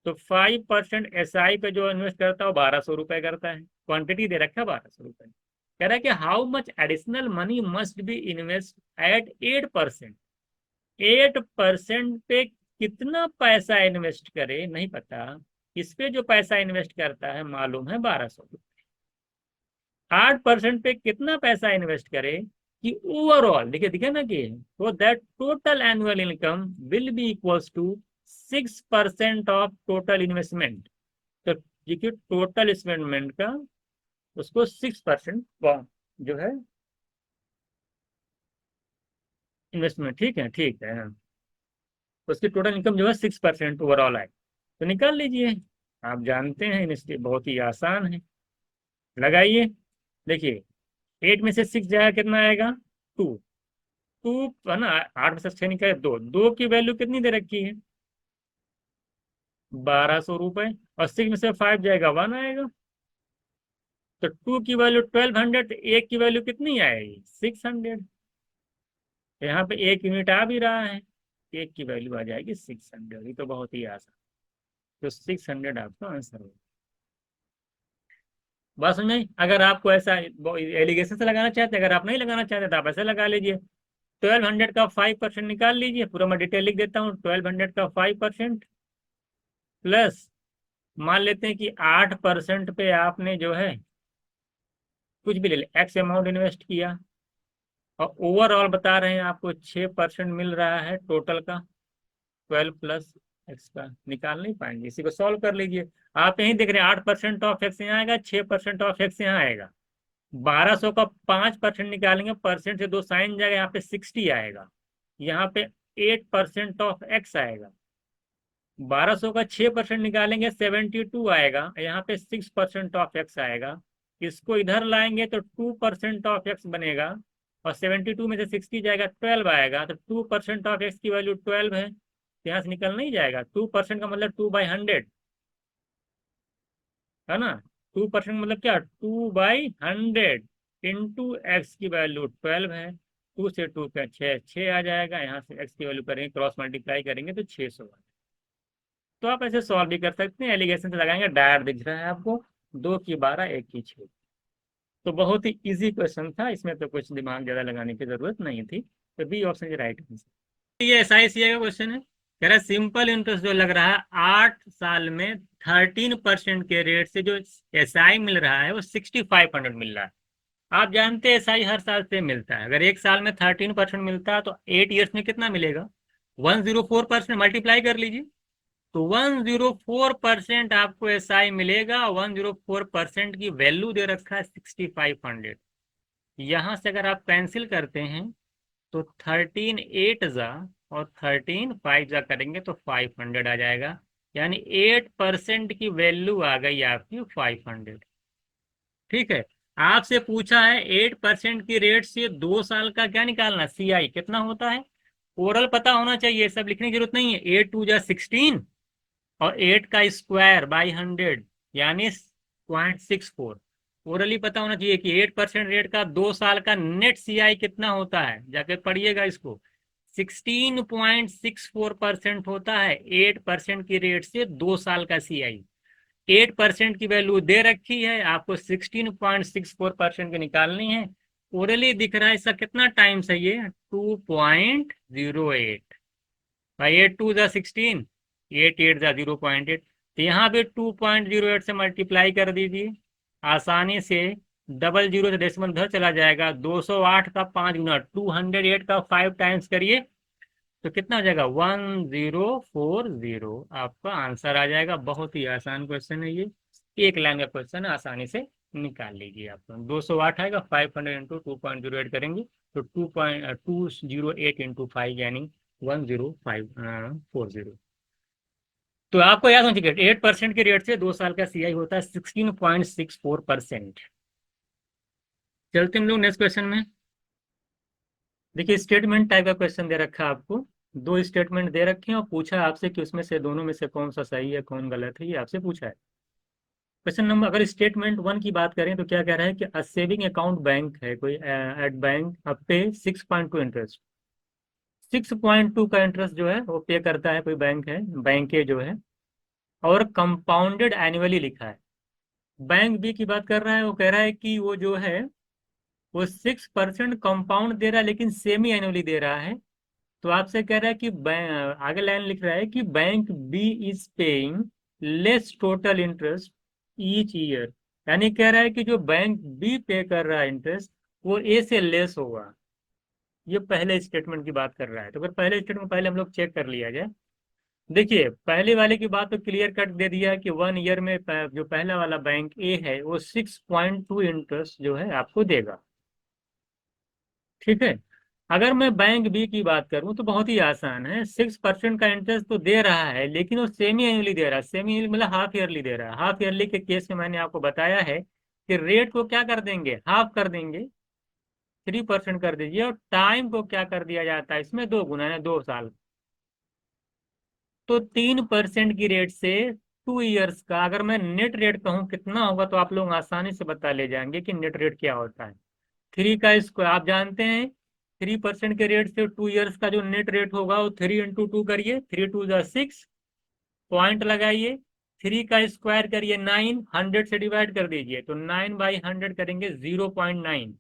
[SPEAKER 1] तो 5% SI पे जो इन्वेस्ट करता है वो 1200 रुपये करता है, क्वांटिटी दे रखा है 1200 रुपये। कह रहा है कि how much additional money must be invest eight 8%। 8% पे कितना पैसा इन्वेस्ट करे नहीं पता, इस पे जो पैसा इन्वेस्ट करता है मालूम है 1200। 8% पे कितना पैसा इन्वेस्ट करे कि ओवरऑल, देखिए दिखे ना कि तो that total annual income will be equals to 6% of total investment. तो देखिए टोटल इन्वेस्टमेंट का उसको 6% जो है इन्वेस्टमेंट, ठीक है ठीक है, उसकी टोटल इनकम जो है 6% ओवरऑल आए, तो निकाल लीजिए। आप जानते हैं इसलिए बहुत ही आसान है, लगाइए। देखिए 8 में से 6 जाएगा कितना आएगा, 2। 2 है ना, 8 में से 6 निकाले 2, 2 की वैल्यू कितनी दे रखी है, 1200 रुपये। और 6 में से 5 जाएगा 1 आएगा। तो 2 की वैल्यू 1200, एक की वैल्यू कितनी आएगी 600। यहाँ पे 1 यूनिट आ भी रहा है, एक की वैल्यू आ जाएगी 600। ये तो बहुत ही आसान, तो 600 आपका आंसर होगा। बात समझ में आई? अगर आपको ऐसा एलिगेशन से लगाना चाहते हैं, अगर आप नहीं लगाना चाहते तो आप ऐसे लगा लीजिए। 1200 का 5% निकाल लीजिए, पूरा मैं डिटेल लिख देता हूँ। 1200 का 5% प्लस, मान लेते हैं कि 8% पे आपने जो है कुछ भी ले ले एक्स अमाउंट इन्वेस्ट किया, और ओवरऑल बता रहे हैं आपको 6% मिल रहा है टोटल का। 12 प्लस एक्स का निकाल नहीं पाएंगे, इसी को सॉल्व कर लीजिए। आप यही देख रहे हैं 8% ऑफ एक्स यहाँ आएगा, 6% ऑफ एक्स यहाँ आएगा। 1200 का 5% निकालेंगे, परसेंट से दो साइन जाएगा, यहाँ पे 60 आएगा। यहाँ पे 8% ऑफ एक्स आएगा। 1200 का 6% निकालेंगे 72 आएगा, यहाँ पे 6% ऑफ एक्स आएगा। इसको इधर लाएंगे तो 2% ऑफ एक्स बनेगा, और 72 में से 60 जाएगा 12 आएगा। तो 2% ऑफ एक्स की वैल्यू 12 है, तो यहाँ से निकल नहीं जाएगा। 2% का मतलब 2/100, है ना। 2% मतलब क्या, 2/100 इंटू एक्स की वैल्यू 12 है। 2 से 2 का 6, 6 आ जाएगा। यहाँ से एक्स की वैल्यू करेंगे, क्रॉस मल्टीप्लाई करेंगे तो 600। तो आप ऐसे सॉल्व भी कर सकते हैं, एलिगेशन से लगाएंगे, डायरेक्ट दिख रहा है आपको, 2 की 12 1 की 6। तो बहुत ही इजी क्वेश्चन था, इसमें तो कुछ दिमाग ज्यादा लगाने की जरूरत नहीं थी। तो B option is right answer. ये SICA का क्वेश्चन है, कह रहा है सिंपल इंटरेस्ट जो लग रहा है 8 साल में 13% के रेट से जो SI मिल रहा है वो 6500 मिल रहा है। आप जानते हैं SI हर साल से मिलता है, अगर एक साल में 13% मिलता है तो 8 ईयर्स में कितना मिलेगा, 104%, मल्टीप्लाई कर लीजिए। तो 104% आपको SI मिलेगा। 104% की वैल्यू दे रखा है 6500। यहां से अगर आप कैंसिल करते हैं तो 13 8 जा और 13 5 जा करेंगे तो 500 आ जाएगा। यानी 8% की वैल्यू आ गई आपकी 500। ठीक है, आपसे पूछा है 8% की रेट से 2 साल का क्या निकालना, CI कितना होता है। ओरल पता होना चाहिए, सब लिखने की जरूरत नहीं है। 8 2 जा 16 और 8 का स्क्वायर बाई 100 यानी 0.64। ओरली पता होना चाहिए कि 8% रेट का 2 साल का नेट CI कितना होता है, जाके पढ़िएगा इसको। 16.64% होता है 8% की रेट से 2 साल का CI। 8% की वैल्यू दे रखी है, आपको 16.64% की निकालनी है। ओरली दिख रहा है इसका कितना टाइम सही है, 2.08 भाई। 8 2 जा 16, 8 8 जा 0.8। तो यहाँ पे 2.08 से मल्टीप्लाई कर दीजिए आसानी से। डबल जीरो से डेसिमल उधर चला जाएगा। 208 का 5 गुना, 208 का 5 टाइम्स करिए तो कितना हो जाएगा, 1040। आपका आंसर आ जाएगा। बहुत ही आसान क्वेश्चन है ये, एक लाइन का क्वेश्चन है, आसानी से निकाल लीजिए। आप 208 आएगा, 500 इंटू 2.08 करेंगे तो 208 इंटू 5 यानी 10540। तो आपको याद होना चाहिए 8% के रेट से 2 साल का CI होता है 16.64%। चलते हम लोग नेक्स्ट क्वेश्चन में। देखिए स्टेटमेंट टाइप का क्वेश्चन दे रखा है आपको, दो स्टेटमेंट दे रखे हैं और पूछा है आपसे कि उसमें से दोनों में से कौन सा सही है कौन गलत है, ये आपसे पूछा है। क्वेश्चन नंबर, अगर स्टेटमेंट वन की बात करें तो क्या कह रहा है कि सेविंग अकाउंट बैंक है कोई एट बैंक, अब पे 6.2 इंटरेस्ट, 6.2 का इंटरेस्ट जो है वो पे करता है कोई बैंक है, बैंक के जो है, और कंपाउंडेड एनुअली लिखा है। बैंक बी की बात कर रहा है, वो कह रहा है कि वो जो है वो 6% कंपाउंड दे रहा है लेकिन सेमी एनुअली दे रहा है। तो आपसे कह रहा है कि आगे लाइन लिख रहा है कि bank B is paying less total interest each year, यानी कह रहा है कि जो बैंक बी पे कर रहा है इंटरेस्ट वो ए से लेस होगा। ये पहले स्टेटमेंट की बात कर रहा है, तो अगर पहले स्टेटमेंट पहले हम लोग चेक कर लिया जाए। देखिए पहले वाले की बात तो क्लियर कट दे दिया है कि 1 ईयर में जो पहला वाला बैंक ए है वो 6.2 इंटरेस्ट जो है आपको देगा। ठीक है। अगर मैं बैंक बी की बात करूं तो बहुत ही आसान है, 6% का इंटरेस्ट तो दे रहा है लेकिन वो सेमी एनुअली दे रहा है, सेमी मतलब हाफ ईयरली दे रहा है। हाफ ईयरली के केस में मैंने आपको बताया है कि रेट को क्या कर देंगे, हाफ कर देंगे, 3% कर दीजिए, और टाइम को क्या कर दिया जाता है इसमें, 2 गुना है, 2 साल। तो 3% की रेट से 2 ईयर्स का अगर मैं नेट रेट कहूँ कितना होगा तो आप लोग आसानी से बता ले जाएंगे कि नेट रेट क्या होता है। थ्री का स्क्वायर आप जानते हैं, 3% के रेट से 2 ईयर्स का जो नेट रेट होगा वो 3 × 2 करिए, 3 × 2 = 6, पॉइंट लगाइए, 3 का स्क्वायर करिए 9, 100 से डिवाइड कर दीजिए तो 9/100 करेंगे 0.9।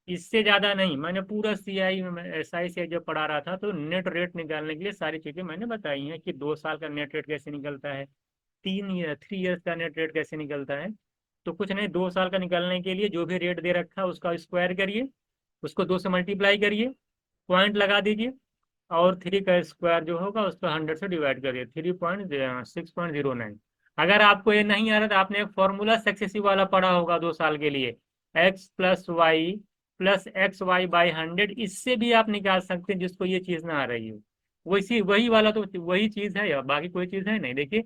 [SPEAKER 1] इससे ज्यादा नहीं। मैंने पूरा सीआई में एसआई से जब पढ़ा रहा था तो नेट रेट निकालने के लिए सारी चीजें मैंने बताई हैं कि 2 साल का नेट रेट कैसे निकलता है, 3 ईयर्स का नेट रेट कैसे निकलता है। तो कुछ नहीं, 2 साल का निकालने के लिए जो भी रेट दे रखा है उसका स्क्वायर करिए, उसको 2 से मल्टीप्लाई करिए, पॉइंट लगा दीजिए, और 3 का स्क्वायर जो होगा उसको 100 से डिवाइड करिए, 3.609। अगर आपको ये नहीं आ रहा तो आपने एक फॉर्मूला सक्सेसिव वाला पढ़ा होगा 2 साल के लिए, x + y + xy/100, इससे भी आप निकाल सकते हैं जिसको ये चीज ना आ रही हो। वैसी वही वाला तो वही चीज है, या बाकी कोई चीज है नहीं। देखिए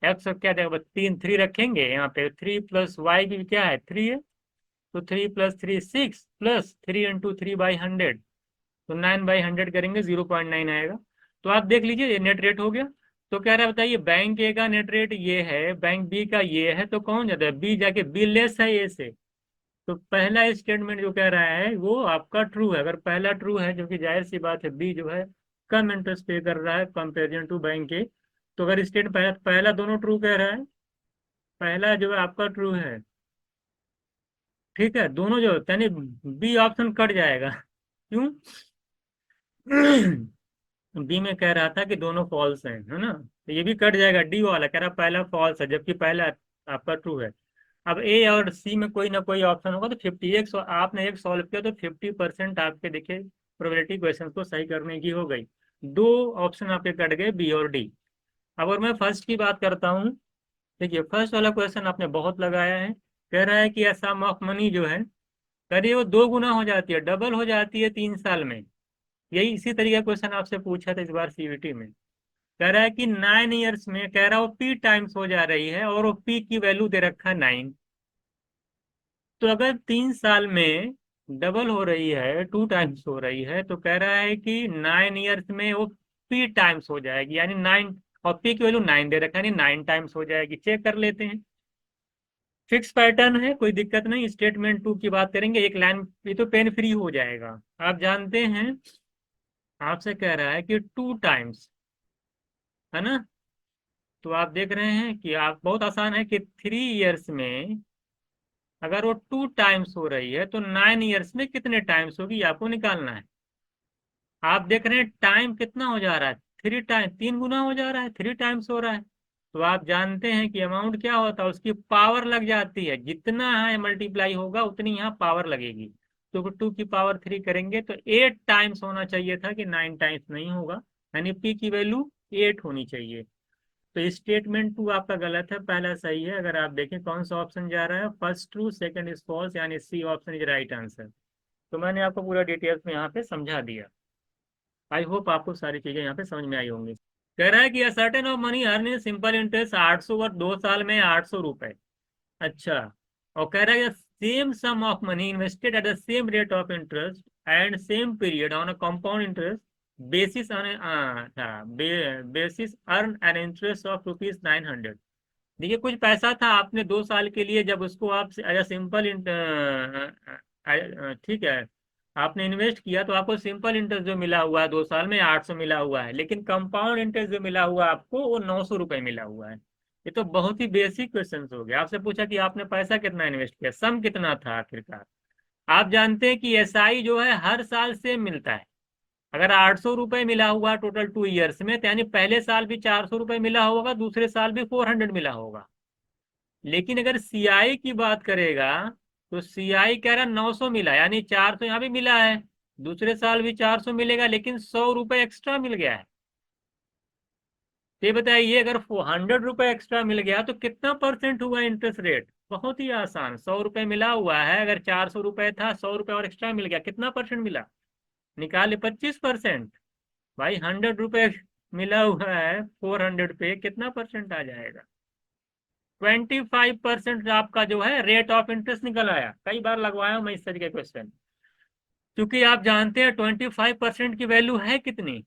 [SPEAKER 1] एक्स क्या देगा, 3 रखेंगे यहाँ पे, 3 + y की क्या है, 3 है, तो 3 + 3 6, प्लस 3 × 3/100, तो 9/100 करेंगे 0.9 आएगा। तो आप देख लीजिए ये नेट रेट हो गया। तो कह रहा है बताइए बैंक ए का नेट रेट ये है, बैंक बी का ये है, तो कौन ज्यादा है, बी जाके बी लेस है ए से। तो पहला स्टेटमेंट जो कह रहा है वो आपका ट्रू है। अगर पहला ट्रू है, जो कि जाहिर सी बात है बी जो है कम इंटरेस्ट पे कर रहा है कंपेरिजन टू बैंक ए, तो अगर स्टेट पहला पहला दोनों ट्रू कह रहा है, पहला जो है आपका ट्रू है। ठीक है, दोनों जो यानी बी ऑप्शन कट जाएगा। क्यों? बी में कह रहा था कि दोनों फॉल्स हैं, है ना, तो ये भी कट जाएगा। डी वाला कह रहा पहला फॉल्स है जबकि पहला आपका ट्रू है। अब ए और सी में कोई ना कोई ऑप्शन होगा, तो 50, आपने एक सॉल्व किया तो 50% आपके देखिए प्रोबेबिलिटी क्वेश्चन को सही करने की हो गई। दो ऑप्शन आपके कट गए, बी और डी। अब अगर मैं फर्स्ट की बात करता हूँ, देखिए फर्स्ट वाला क्वेश्चन आपने बहुत लगाया है। कह रहा है कि सम ऑफ मनी जो है, करिए वो 2 गुना हो जाती है, डबल हो जाती है 3 साल में। यही इसी तरीके का क्वेश्चन आपसे पूछा था इस बार सीवीटी में। कह रहा है कि 9 ईयर्स में, कह रहा है वो पी टाइम्स हो जा रही है और वो पी की वैल्यू दे रखा है 9। तो अगर 3 साल में डबल हो रही है, 2 टाइम्स हो रही है, तो कह रहा है कि 9 ईयर्स में वो पी टाइम्स हो जाएगी, यानी 9, और पी की वैल्यू 9 दे रखा है, यानी 9 टाइम्स हो जाएगी। चेक कर लेते हैं, फिक्स पैटर्न है, कोई दिक्कत नहीं। स्टेटमेंट टू की बात करेंगे, एक लाइन, ये तो पेन फ्री हो जाएगा। आप जानते हैं, आपसे कह रहा है कि 2 टाइम्स, है ना, तो आप देख रहे हैं कि आप बहुत आसान है कि 3 ईयर्स में अगर वो 2 टाइम्स हो रही है तो 9 ईयर्स में कितने टाइम्स होगी ये आपको निकालना है। आप देख रहे हैं टाइम कितना हो जा रहा है, 3 टाइम, 3 गुना हो जा रहा है, 3 टाइम्स हो रहा है। तो आप जानते हैं कि अमाउंट क्या होता है, उसकी पावर लग जाती है, जितना यहाँ मल्टीप्लाई होगा उतनी यहाँ पावर लगेगी। तो 2 की पावर 3 करेंगे तो 8 टाइम्स होना चाहिए था, कि 9 टाइम्स नहीं होगा, यानी पी की वैल्यू 8 होनी चाहिए। तो स्टेटमेंट टू आपका गलत है, पहला सही है। अगर आप देखें कौन सा ऑप्शन जा रहा है, first true second is false, यानी C option is right answer. तो मैंने आपको पूरा डिटेल्स में यहाँ पे समझा दिया। आई होप आपको सारी चीजें यहाँ पे समझ में आई होंगी। कह रहा है कि certain of money earn simple interest 800 और 2 साल में 800 रुपए। अच्छा, और कह रहा है same sum of money invested at the same rate of interest and same period on a compound interest basis on basis earn an interest of ₹900। देखिए कुछ पैसा था, आपने 2 साल के लिए जब उसको आप एज सिंपल, ठीक है, आपने इन्वेस्ट किया तो आपको सिंपल इंटरेस्ट जो मिला हुआ है 2 साल में 800 मिला हुआ है, लेकिन कंपाउंड इंटरेस्ट जो मिला हुआ है आपको वो ₹900 मिला हुआ है। ये तो बहुत ही बेसिक क्वेश्चन हो गया। आपसे पूछा कि आपने पैसा कितना इन्वेस्ट किया, सम कितना था आखिरकार। आप जानते हैं कि एसआई जो है हर साल सेम मिलता है। अगर ₹800 मिला हुआ टोटल 2 ईयर्स में, तो यानी पहले साल भी ₹400 मिला होगा, दूसरे साल भी 400 मिला होगा। लेकिन अगर सीआई की बात करेगा तो सीआई कह रहा 900 मिला, यानी 400 यहाँ भी मिला है, दूसरे साल भी 400 मिलेगा, लेकिन ₹100 एक्स्ट्रा मिल गया है। तो ये बताइए अगर ₹100 एक्स्ट्रा मिल गया तो कितना परसेंट हुआ इंटरेस्ट रेट। बहुत ही आसान, ₹100 मिला हुआ है, अगर ₹400 था, ₹100 और एक्स्ट्रा मिल गया, कितना परसेंट मिला, निकाले 25%। भाई ₹100 मिला हुआ है 400 पे, कितना परसेंट आ जाएगा। 25% आपका जो है रेट ऑफ इंटरेस्ट निकल आया। कई बार लगवाया हूं मैं इस तरह के क्वेश्चन, क्योंकि आप जानते हैं 25% की वैल्यू है कितनी।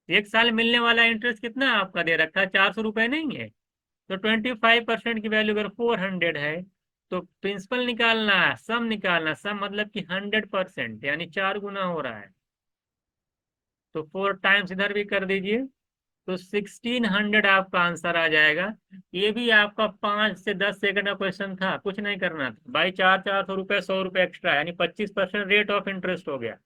[SPEAKER 1] एक साल मिलने वाला इंटरेस्ट कितना आपका दे रखा है, ₹400 नहीं है। तो 25% की वैल्यू अगर 400 है तो प्रिंसिपल निकालना है, सम निकालना, सम मतलब कि 100%, यानी 4 गुना हो रहा है। तो 4 टाइम्स इधर भी कर दीजिए, तो 1600 आपका आंसर आ जाएगा। ये भी आपका 5 से 10 सेकंड का क्वेश्चन था, कुछ नहीं करना था भाई। 400 ₹100 एक्स्ट्रा, यानी 25% रेट ऑफ इंटरेस्ट हो गया।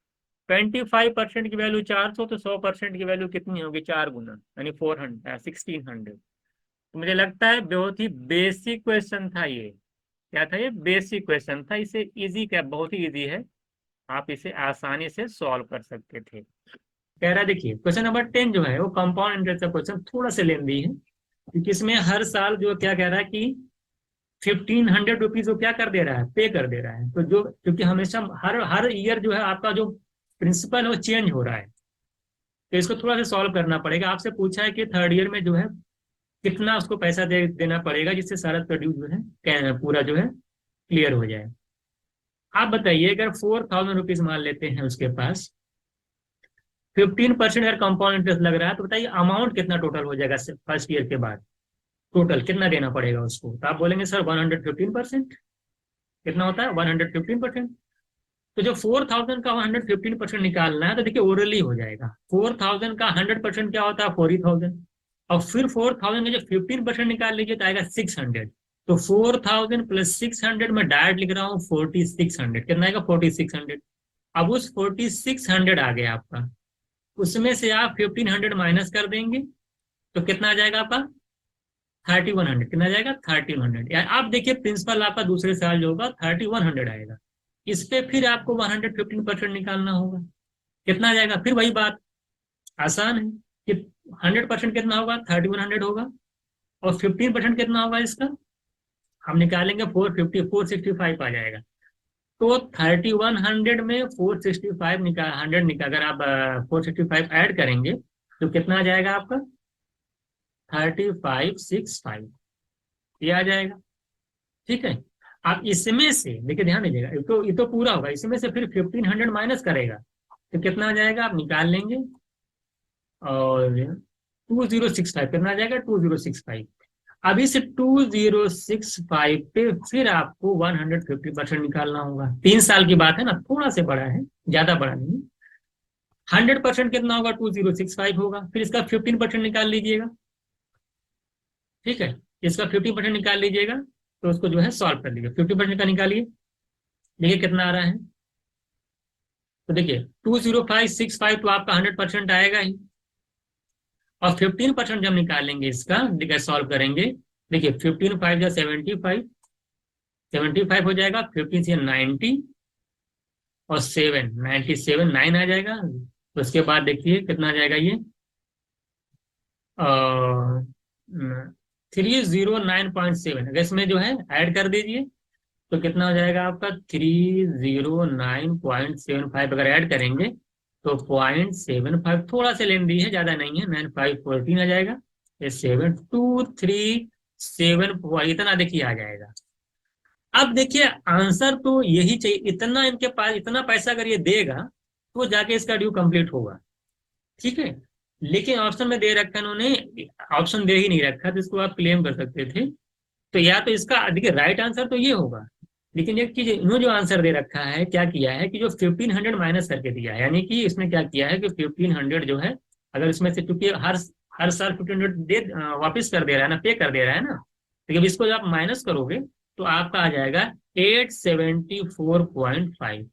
[SPEAKER 1] 25% की वैल्यू 400, तो 100% की वैल्यू कितनी होगी, 4 गुना, यानी 1600। तो मुझे लगता है बहुत ही बेसिक क्वेश्चन था ये। क्या था ये, बेसिक क्वेश्चन था। इसे इजी, क्या बहुत ही इजी है, आप इसे आसानी से सॉल्व कर सकते थे। कह रहा है देखिए क्वेश्चन नंबर 10 जो है वो कंपाउंड इंटरेस्ट का क्वेश्चन थोड़ा सा लेंदी है, क्योंकि इसमें हर साल जो क्या कह रहा है कि ₹1500 वो क्या कर दे रहा है, पे कर दे रहा है। तो जो, क्योंकि हमेशा हर हर ईयर जो है आपका जो प्रिंसिपल है वो चेंज हो रहा है, तो इसको थोड़ा सा सॉल्व करना पड़ेगा। आपसे पूछा है कि थर्ड ईयर में जो है कितना उसको पैसा देना पड़ेगा, जिससे सारा प्रोड्यूस जो है पूरा जो है क्लियर हो जाए। आप बताइए अगर ₹4000 मान लेते हैं उसके पास, 15% अगर कंपाउंड इंटरेस्ट लग रहा है, तो बताइए अमाउंट कितना टोटल हो जाएगा फर्स्ट ईयर के बाद, टोटल कितना देना पड़ेगा उसको। तो आप बोलेंगे सर 115%। कितना होता है 115%। तो जो 4000 का 115% निकालना है, तो देखिए ओरली हो जाएगा। 4000 का 100% क्या होता है 40,000, और फिर 4000 का जो 15% निकाल लीजिए तो आएगा 600। तो 4000 प्लस 600 में डायरेक्ट लिख रहा हूँ 4600। कितना आएगा 4600। अब उस 4600 आ गया आपका, उसमें से आप 1500 माइनस कर देंगे तो कितना आ जाएगा आपका 3100। कितना आ जाएगा 3100। यार आप देखिए प्रिंसिपल आपका दूसरे साल जो होगा 3100 आएगा। इस पे फिर आपको 115% निकालना होगा। कितना आ जाएगा, फिर वही बात, आसान है कि 100% कितना होगा 3100 होगा, और 15% कितना होगा इसका, हम निकालेंगे 465 आ जाएगा। तो 3100 में 465 निकाल 100 निकाल, अगर आप 465 ऐड करेंगे तो कितना आ जाएगा आपका 3565, ये आ जाएगा। ठीक है, आप इसमें से देखिए ध्यान दीजिएगा, ये तो पूरा होगा, इसमें से फिर 1500 माइनस करेगा तो कितना आ जाएगा, आप निकाल लेंगे। और 2065 कितना आ जाएगा 2065। अभी से 2065 पे फिर आपको 150% निकालना होगा। 3 साल की बात है ना, थोड़ा से बड़ा है, ज्यादा बड़ा नहीं। 100% कितना होगा 2065 होगा, फिर इसका 15% निकाल लीजिएगा। ठीक है, इसका 50% निकाल लीजिएगा, तो उसको जो है सॉल्व कर लीजिए। 50% का निकालिए, देखिए कितना आ रहा है। तो देखिए 20565 तो आपका 100% आएगा ही, और 15% जब निकालेंगे इसका, देखिए सॉल्व करेंगे, देखिए 15 5 या 75, 75 हो जाएगा, 15 से 90, और 7 97 9 आ जाएगा। उसके बाद देखिए कितना आ जाएगा ये 309.7। अगर इसमें जो है ऐड कर दीजिए तो कितना हो जाएगा आपका 309.75। अगर ऐड करेंगे तो 0.75, थोड़ा सा लेंदी है, ज्यादा नहीं है, 9514 आ जाएगा। ये 7237 इतना देखिए आ जाएगा। अब देखिए आंसर तो यही चाहिए, इतना इनके पास इतना पैसा अगर ये देगा तो जाके इसका ड्यू कंप्लीट होगा, ठीक है। लेकिन ऑप्शन में दे रखा इन्होंने, ऑप्शन दे ही नहीं रखा, तो इसको आप क्लेम कर सकते थे। तो या तो इसका देखिए राइट आंसर तो ये होगा, लेकिन एक चीज इन्होंने जो आंसर दे रखा है क्या किया है कि जो 1500 माइनस करके दिया है, यानी कि इसमें क्या किया है कि 1500 जो है, अगर इसमें से क्योंकि हर हर साल 1500 दे वापिस कर दे रहा है ना, पे कर दे रहा है ना, तो जब इसको जब आप माइनस करोगे तो आपका आ जाएगा 874.5।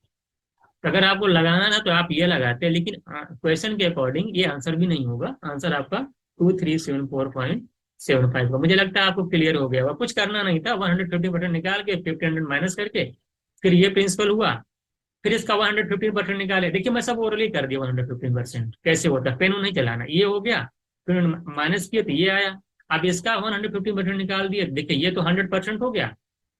[SPEAKER 1] अगर आपको लगाना था तो आप ये लगाते, लेकिन क्वेश्चन के अकॉर्डिंग ये आंसर भी नहीं होगा, आंसर आपका 2374.75 का। मुझे लगता है आपको क्लियर हो गया होगा, कुछ करना नहीं था, 150% निकाल के 1500 माइनस करके फिर ये प्रिंसिपल हुआ, फिर इसका 115% निकाले। देखिए मैं सब ओरली कर दिया, 115% कैसे होता है, पेन नहीं चलाना, ये हो गया, फिर माइनस किए तो ये आया। अब इसका 115% निकाल दिए, देखिए ये तो 100% हो गया।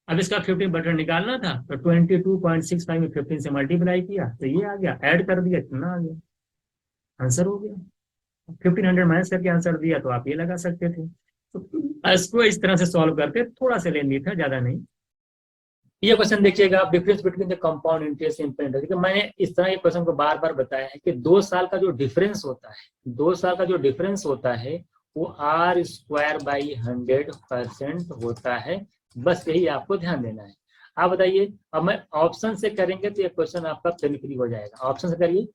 [SPEAKER 1] अब इसका 15% निकालना था तो 22.65 में 15 से मल्टीप्लाई किया तो ये आ गया, ऐड कर दिया, इतना आ गया, आंसर हो गया। 1500 माइनस करके आंसर दिया, तो आप ये लगा सकते थे। तो इसको इस तरह से सॉल्व करते, थोड़ा सा लेंदी था, ज्यादा नहीं। ये क्वेश्चन देखिएगा आप, difference between the compound interest simple interest. मैंने इस तरह के क्वेश्चन को बार बार बताया है कि 2 साल का जो डिफरेंस होता है, 2 साल का जो डिफरेंस होता है वो R²/100% होता है। बस यही आपको ध्यान देना है। आप बताइए, अब मैं ऑप्शन से करेंगे तो ये क्वेश्चन आपका पेन फ्री हो जाएगा। ऑप्शन से करिए,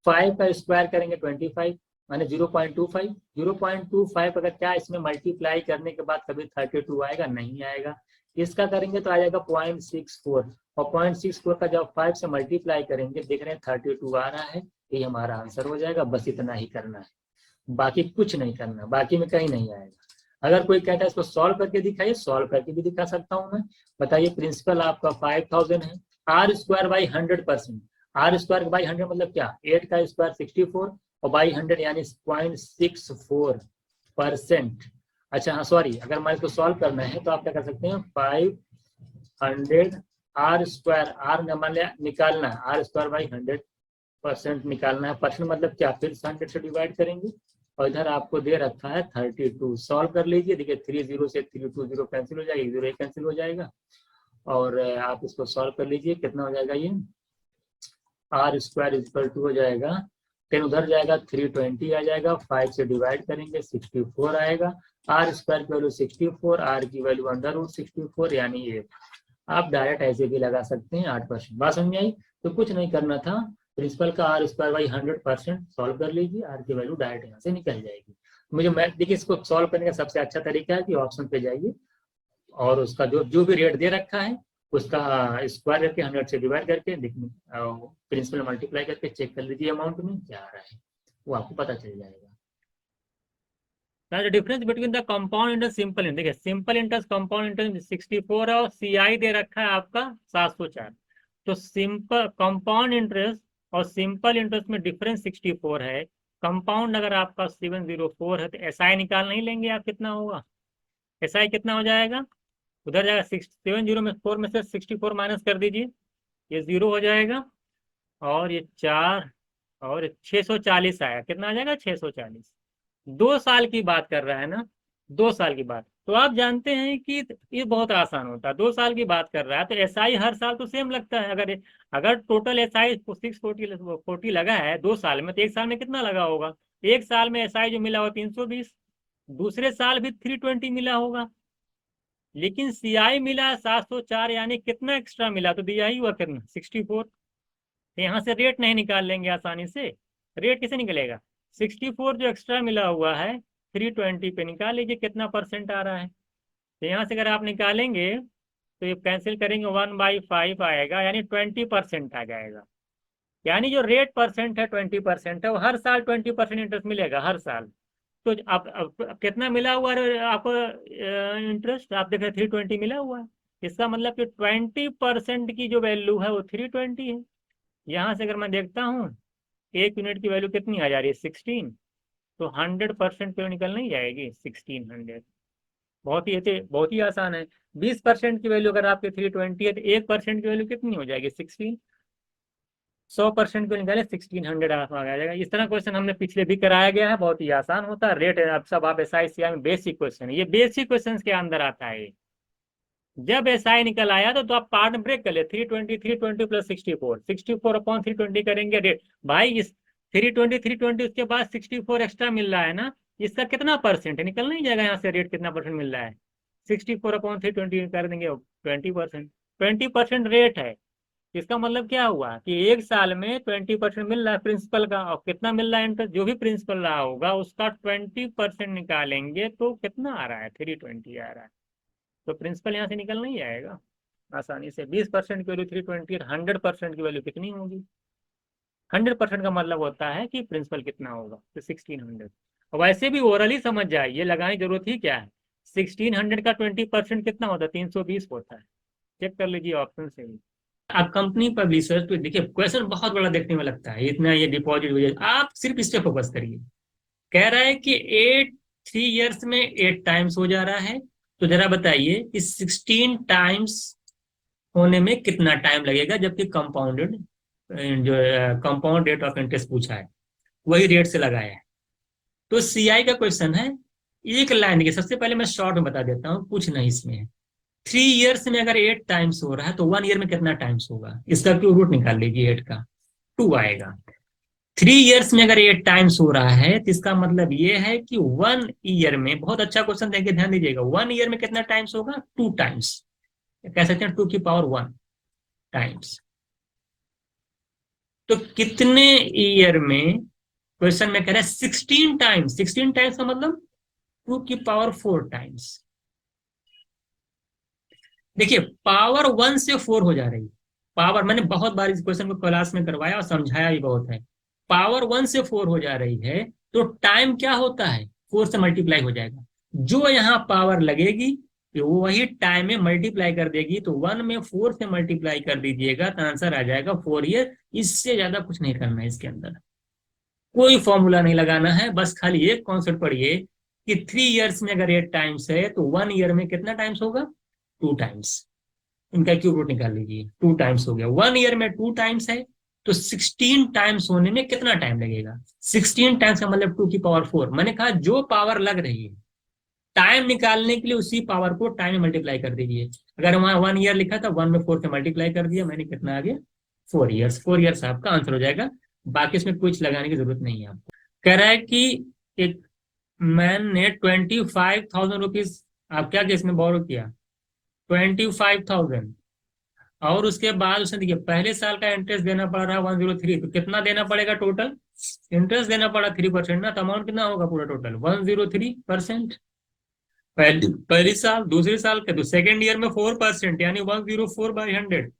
[SPEAKER 1] 5 का स्क्वायर करेंगे 25 माने 0.25, 0.25 अगर क्या इसमें मल्टीप्लाई करने के बाद कभी 32 आएगा? नहीं आएगा। इसका करेंगे तो आ जाएगा 0.64, और 0.64 का जब 5 से मल्टीप्लाई करेंगे, देख रहे हैं 32 आ रहा है, ये हमारा आंसर हो जाएगा। बस इतना ही करना है, बाकी कुछ नहीं करना, बाकी में कहीं नहीं आएगा। अगर कोई कहता है इसको सॉल्व करके दिखाइए, सॉल्व करके भी दिखा सकता हूं मैं। बताइए, प्रिंसिपल आपका 5000 है, R²/100%, R²/100 मतलब क्या, 8 का स्क्वायर 64 और बाई 100 यानी 0.64%। अच्छा हाँ सॉरी, अगर मैं इसको सॉल्व करना है तो आप क्या कर सकते हैं, 500 R², मान लिया निकालना है, R²/100% निकालना है। परसेंट मतलब क्या, फिर 100 से डिवाइड करेंगे, और इधर आपको दे रखा है 32। सॉल्व कर लीजिए, देखिए 30 से 320 कैंसिल हो जाएगा, 0 कैंसिल हो जाएगा, और आप इसको सॉल्व कर लीजिए, कितना हो जाएगा ये, R² हो जाएगा 10 उधर जाएगा, 320 आ जाएगा, 5 से डिवाइड करेंगे 64 आएगा। R² की वैल्यू 64, R की वैल्यू √64 यानी ये। आप डायरेक्ट ऐसे भी लगा सकते हैं 8%। बात समझ आई? तो कुछ नहीं करना था, प्रिंसिपल का R²/100% सॉल्व कर लीजिए, R की वैल्यू डायरेक्ट यहाँ से निकल जाएगी। मुझे मैं देखिए, इसको सॉल्व करने का सबसे अच्छा तरीका है कि ऑप्शन पे जाइए और उसका जो जो भी रेट दे रखा है उसका स्क्वायर करके 100 से डिवाइड करके प्रिंसिपल मल्टीप्लाई करके चेक कर लीजिए अमाउंट में क्या आ रहा है, वो आपको पता चल जाएगा। Difference between the compound interest simple interest, देखिए सिंपल इंटरेस्ट कंपाउंड इंटरेस्ट 64 और CI दे रखा है आपका 704। तो सिंपल कंपाउंड इंटरेस्ट और सिंपल इंटरेस्ट में डिफरेंस 64 है, कंपाउंड अगर आपका 704 है, तो SI निकाल नहीं लेंगे आप, कितना होगा, SI कितना हो जाएगा, उधर जाएगा 70 में 4 में से 64 माइनस कर दीजिए, ये 0 हो जाएगा, और ये 4 और 640 आया, कितना आ जाएगा 640। 2 साल की बात कर रहा है ना, 2 साल की बात, तो आप जानते हैं कि ये बहुत आसान होता है। 2 साल की बात कर रहा है तो SI हर साल तो सेम लगता है। अगर अगर टोटल SI 640 लगा है 2 साल में, तो एक साल में कितना लगा होगा, एक साल में SI जो मिला हो 320, दूसरे साल भी 320 मिला होगा, लेकिन CI मिला 704, यानी कितना एक्स्ट्रा मिला, तो दिया ही हुआ कितना 64। तो यहाँ से रेट नहीं निकाल लेंगे आसानी से, रेट कैसे निकलेगा, 64 जो एक्स्ट्रा मिला हुआ है 320 पे निकाल लीजिए कितना परसेंट आ रहा है। तो यहाँ से अगर आप निकालेंगे तो ये कैंसिल करेंगे, 1/5 आएगा, यानी 20% आ जाएगा। यानी जो रेट परसेंट है 20% है, वो हर साल 20% इंटरेस्ट मिलेगा हर साल। तो अब कितना मिला हुआ है आपको इंटरेस्ट, आप देख रहे 320 मिला हुआ है, इसका मतलब कि 20% की जो वैल्यू है वो 320 है। यहाँ से अगर मैं देखता हूँ 1 यूनिट की वैल्यू कितनी आ जा रही है 16, तो 100% पे निकल नहीं जाएगी 1600। बहुत ही आसान है। 20% की वैल्यू अगर आपके 320 है तो 1% की वैल्यू कितनी हो जाएगी 16, 100% को निकाले 1600 आ जाएगा। इस तरह क्वेश्चन हमने पिछले भी कराया गया है, बहुत ही आसान होता है। रेट अब सब आप SI CI में बेसिक क्वेश्चन है, ये बेसिक क्वेश्चन के अंदर आता है, जब SI निकल आया तो आप पार्ट में ब्रेक कर ले, 320 प्लस 64 अपॉन 320 करेंगे रेट। भाई इस 320 उसके बाद 64 एक्स्ट्रा मिल रहा है ना, इसका कितना परसेंट है, निकल नहीं जाएगा यहाँ से रेट कितना परसेंट मिल रहा है। 64 अपॉन 320 कर देंगे 20%। 20% रेट है। इसका मतलब क्या हुआ कि एक साल में 20% मिल रहा है प्रिंसिपल का, और कितना मिल रहा है इंटरेस्ट, जो भी प्रिंसिपल रहा होगा उसका 20% निकालेंगे तो कितना आ रहा है, 320 आ रहा है। तो प्रिंसिपल यहाँ से निकल नहीं जाएगा आसानी से। 20% की वैल्यू 320 और 100% की वैल्यू कितनी होगी। 100% का मतलब होता है कि प्रिंसिपल कितना होगा, तो 1600। और वैसे भी ओरली समझ जाए, ये लगाने की जरूरत ही क्या है। 1600 का 20% कितना होता है, 320 होता है। चेक कर लीजिए ऑप्शन से भी। आप कंपनी पब्लिशर्स पे देखिए, क्वेश्चन बहुत बड़ा देखने में लगता है, इतना ये डिपॉजिट, आप सिर्फ इस पे फोकस करिए। कह रहा है कि 3 ईयर्स में 8 टाइम्स हो जा रहा है, तो जरा बताइए इस 16 टाइम्स होने में कितना टाइम लगेगा, जबकि कंपाउंडेड जो कंपाउंड रेट ऑफ इंटरेस्ट पूछा है वही रेट से लगाया है। तो CI का क्वेश्चन है, एक लाइन के, सबसे पहले मैं शॉर्ट में बता देता हूँ, कुछ नहीं इसमें है। 3 ईयर्स में अगर 8 टाइम्स हो रहा है तो 1 ईयर में कितना टाइम्स होगा, इसका क्यों रूट निकाल लीजिए, 8 का 2 आएगा। 3 ईयर्स में अगर 8 टाइम्स हो रहा है तो इसका मतलब ये है कि 1 ईयर में, बहुत अच्छा क्वेश्चन देंगे, ध्यान दीजिएगा, 1 ईयर में कितना टाइम्स होगा, 2 टाइम्स। कह सकते हैं 2 की पावर 1 टाइम्स। तो कितने ईयर में, क्वेश्चन में कह रहा है 16 टाइम्स, 16 टाइम्स का मतलब 2 की पावर 4 टाइम्स। देखिए पावर 1 से 4 हो जा रही है। पावर, मैंने बहुत बार इस क्वेश्चन को क्लास में करवाया और समझाया भी बहुत है। पावर 1 से 4 हो जा रही है तो टाइम क्या होता है, 4 से मल्टीप्लाई हो जाएगा। जो यहाँ पावर लगेगी तो वही टाइम में मल्टीप्लाई कर देगी, तो 1 में 4 से मल्टीप्लाई कर दीजिएगा तो आंसर आ जाएगा 4 ईयर। इससे ज्यादा कुछ नहीं करना है इसके अंदर, कोई फॉर्मूला नहीं लगाना है, बस खाली एक कॉन्सेप्ट पढ़िए कि 3 ईयर्स में अगर 8 टाइम्स है तो 1 ईयर में कितना टाइम्स होगा, 2 टाइम्स। इनका क्यूब रूट निकाल लीजिए, 2 टाइम्स हो गया। 1 ईयर में 2 टाइम्स है तो 16 टाइम्स होने में कितना टाइम लगेगा। 16 टाइम्स का मतलब 2 की पावर 4। मैंने कहा जो पावर लग रही है टाइम निकालने के लिए उसी पावर को टाइम में मल्टीप्लाई कर दीजिए। अगर वहां 1 ईयर लिखा था, 1 में 4 से मल्टीप्लाई कर दिया मैंने, कितना आ गया, 4 ईयर्स। 4 ईयर्स आपका आंसर हो जाएगा। बाकी इसमें कुछ लगाने की जरूरत नहीं है आपको। कह रहा है कि एक मैन ने 25,000 रुपीज, आप क्या केस में बोरो किया, 25,000, और उसके बाद उसने, देखिए पहले साल का इंटरेस्ट देना पड़ रहा है 103, तो कितना देना पड़ेगा टोटल, इंटरेस्ट देना पड़ा 3% ना, तो अमाउंट कितना होगा पूरा टोटल, 103%। पहली साल, दूसरे साल के तो सेकेंड ईयर में 4% यानी 104/100।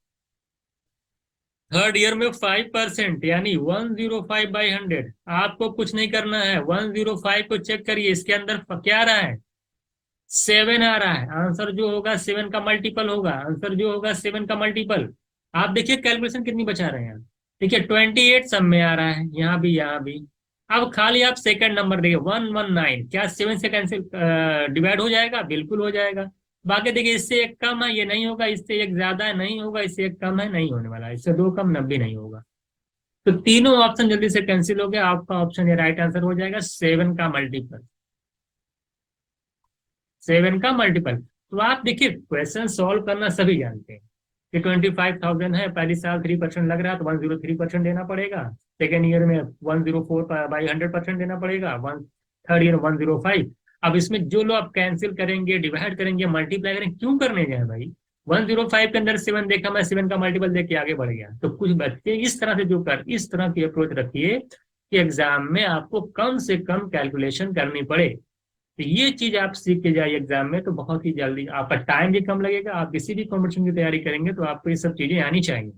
[SPEAKER 1] थर्ड ईयर में 5% यानी 105/100। आपको कुछ नहीं करना है, 105 को चेक करिए, इसके अंदर क्या रहा है, 7 आ रहा है। आंसर जो होगा 7 का मल्टीपल होगा, आंसर जो होगा 7 का मल्टीपल। आप देखिए कैलकुलेशन कितनी बचा रहे हैं। देखिए 28 सब में आ रहा है, यहाँ भी यहाँ भी। अब खाली आप सेकंड नंबर देखिए 119, क्या 7 से कैंसिल डिवाइड हो जाएगा, बिल्कुल हो जाएगा। बाकी देखिए इससे एक कम है, ये नहीं होगा, इससे एक ज्यादा है, नहीं होगा, इससे एक कम है, नहीं होने वाला, इससे दो कम 90 नहीं होगा। तो तीनों ऑप्शन जल्दी से कैंसिल हो गया, आपका ऑप्शन ये राइट आंसर हो जाएगा, 7 का मल्टीपल। 7 का मल्टीपल। तो आप देखिए क्वेश्चन सॉल्व करना सभी जानते हैं कि 25,000 है, पहली साल 3% लग रहा है तो 103% देना पड़ेगा, सेकेंड ईयर में 104/100% देना पड़ेगा, थर्ड ईयर 105। अब इसमें जो लोग आप कैंसिल करेंगे, डिवाइड करेंगे, मल्टीप्लाई करेंगे, क्यों करने जाए भाई। 105 के अंदर 7 देखा, मैं 7 का मल्टीपल देख के आगे बढ़ गया। तो कुछ बच्चे इस तरह से जो कर, इस तरह की अप्रोच रखिए कि एग्जाम में आपको कम से कम कैलकुलेशन करनी पड़े। तो ये चीज आप सीख के जाइए एग्जाम में, तो बहुत ही जल्दी आपका टाइम भी कम लगेगा। आप किसी भी कॉम्पिटिशन की तैयारी करेंगे तो आपको ये सब चीजें आनी चाहिए।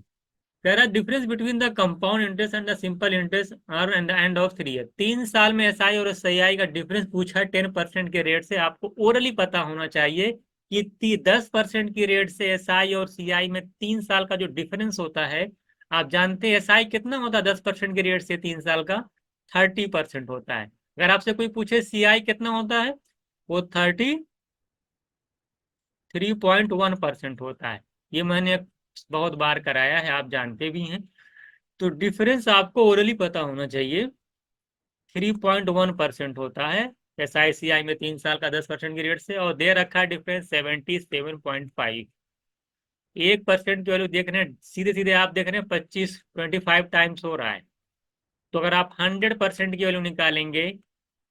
[SPEAKER 1] There are difference between the compound interest and the simple interest are and the end of 3 year. 3 साल में SI और SI का डिफरेंस पूछा है 10% के रेट से। आपको ओरली पता होना चाहिए कि 10% की रेट से SI और CI में 3 साल का जो डिफरेंस होता है, आप जानते हैं SI कितना होता है 10% के रेट से 3 साल का, 30% होता है। अगर आपसे कोई पूछे CI कितना होता है, वो 33.1% होता है। ये मैंने बहुत बार कराया है, आप जानते भी हैं। तो डिफरेंस आपको ओरली पता होना चाहिए, 3.1% होता है SI CI में 3 साल का 10% की रेट से, और दे रखा है डिफरेंस 77.5। 1% की वैल्यू देख रहे हैं, सीधे सीधे आप देख रहे हैं 25 हो रहा है। तो अगर आप 100% की वैल्यू निकालेंगे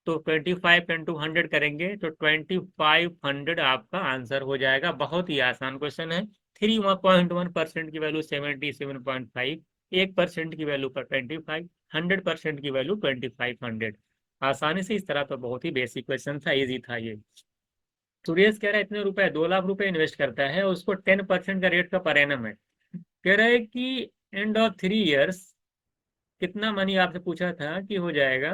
[SPEAKER 1] तो 25 × 100 करेंगे तो 2500 आपका आंसर हो जाएगा। बहुत ही आसान क्वेश्चन है। 3.1% की वैल्यू 77.5, 1% की वैल्यू पर 25, 100% की वैल्यू 2500। आसानी से इस तरह तो बहुत ही बेसिक क्वेश्चन था, इजी था ये। सुरेश कह रहा है इतने रुपए 2 लाख रुपए इन्वेस्ट करता है, उसको 10% का रेट का पर एनम है। कह रहा है कि एंड ऑफ 3 इयर्स कितना मनी आपसे पूछा था कि हो जाएगा।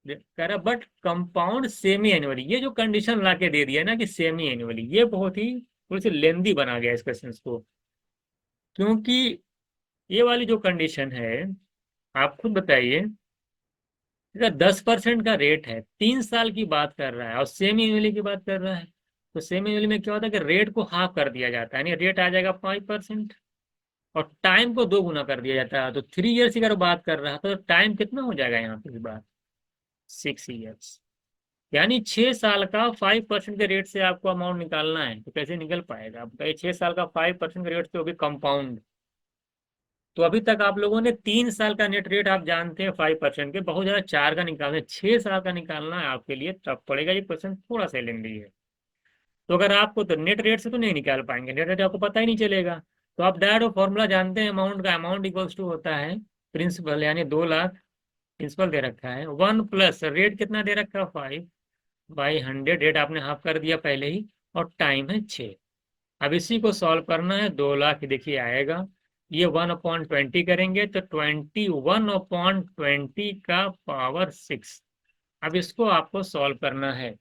[SPEAKER 1] कह रहा बट कंपाउंड सेमी एनुअली, ये जो कंडीशन ला के दे दिया ना कि सेमी एनुअली, ये बहुत ही थोड़ी सी लेंदी बना गया इस क्वेश्चन को। क्योंकि ये वाली जो कंडीशन है, आप खुद बताइए, 10% का रेट है, 3 साल की बात कर रहा है और सेमी एनुअली की बात कर रहा है। तो सेमी एनुअली में क्या होता है कि रेट को हाफ कर दिया जाता है, यानी रेट आ जाएगा 5%, और टाइम को 2 गुना कर दिया जाता है। तो 3 इयर्स की अगर बात कर रहा है तो टाइम कितना हो जाएगा यहाँ पे इस बार? 6 इयर्स। यानी 6 साल का 5% के रेट से आपको अमाउंट निकालना है, तो कैसे निकल पाएगा आप बताइए? 6 साल का 5% के रेट से, वो भी कंपाउंड। तो अभी तक आप लोगों ने 3 साल का नेट रेट आप जानते हैं 5% के, बहुत ज्यादा 4 का निकालना है, 6 साल का निकालना है आपके लिए टफ पड़ेगा। ये क्वेश्चन थोड़ा सा लेंदी है। तो अगर आपको तो नेट रेट से तो नहीं निकाल पाएंगे, नेट रेट आपको पता ही नहीं चलेगा। तो आप डायरेक्ट फॉर्मूला जानते हैं अमाउंट का, अमाउंट इक्वल्स टू होता है प्रिंसिपल, यानी 2 लाख प्रिंसिपल दे रखा है, 1 प्लस रेट कितना दे रखा है 5/100, रेट आपने हाफ कर दिया पहले ही, और टाइम है 6। अब इसी को सॉल्व करना है। 2 लाख देखिए आएगा, ये 1/20 करेंगे तो 21/20 का पावर 6। अब इसको आपको सॉल्व करना है।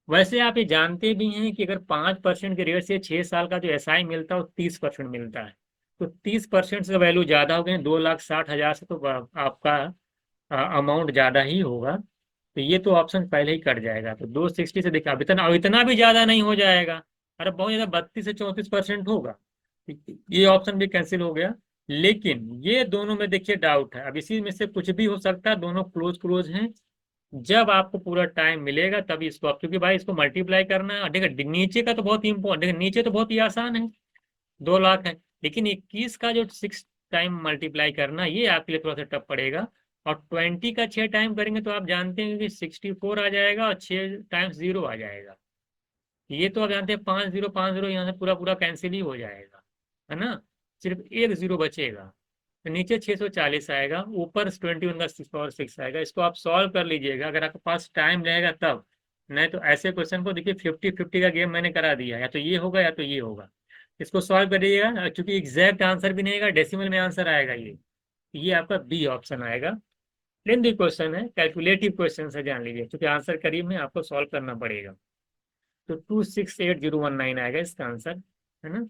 [SPEAKER 1] वैसे आप ये जानते भी हैं कि अगर 5% के रेट से 6 साल का जो एसआई मिलता है वो 30% मिलता है। तो 30% से वैल्यू ज्यादा हो गई, 2,60,000 से तो आपका अमाउंट ज्यादा ही होगा। तो ये तो ऑप्शन पहले ही कट जाएगा। तो 260 से देखा, अब इतना भी ज्यादा नहीं हो जाएगा। अरे बहुत ज्यादा 32 से 34% होगा। ये ऑप्शन भी कैंसिल हो गया। लेकिन ये दोनों में देखिए डाउट है, अब इसी में से कुछ भी हो सकता है, दोनों क्लोज क्लोज हैं। जब आपको पूरा टाइम मिलेगा तभी इसको आप, क्योंकि भाई इसको मल्टीप्लाई करना है। देखिए नीचे का तो बहुत ही इंपॉर्टेंट, देखिए नीचे तो बहुत ही आसान है, 2 लाख है। लेकिन 21 का जो 6 टाइम मल्टीप्लाई करना, ये आपके लिए थोड़ा सा टफ पड़ेगा। और 20 का 6 टाइम करेंगे तो आप जानते हैं कि 64 आ जाएगा, और 6 टाइम्स 0 आ जाएगा। ये तो आप जानते हैं 5 0 5 0 यहाँ से पूरा पूरा कैंसिल ही हो जाएगा, है ना? सिर्फ एक 0 बचेगा। तो नीचे 640 आएगा, ऊपर 21 का 6 आएगा। इसको आप सॉल्व कर लीजिएगा अगर आपके पास टाइम रहेगा तब। नहीं तो ऐसे क्वेश्चन को देखिए 50-50 का गेम मैंने करा दिया, या तो ये होगा या तो ये होगा। इसको सॉल्व करिएगा, क्योंकि एग्जैक्ट आंसर भी नहीं आएगा, डेसिमल में आंसर आएगा। ये आपका बी ऑप्शन आएगा। लेंथी क्वेश्चन है, कैलकुलेटिव क्वेश्चन है, जान लीजिए, क्योंकि आंसर करीब में आपको सॉल्व करना पड़ेगा। तो 268019 आएगा इसका आंसर, है ना?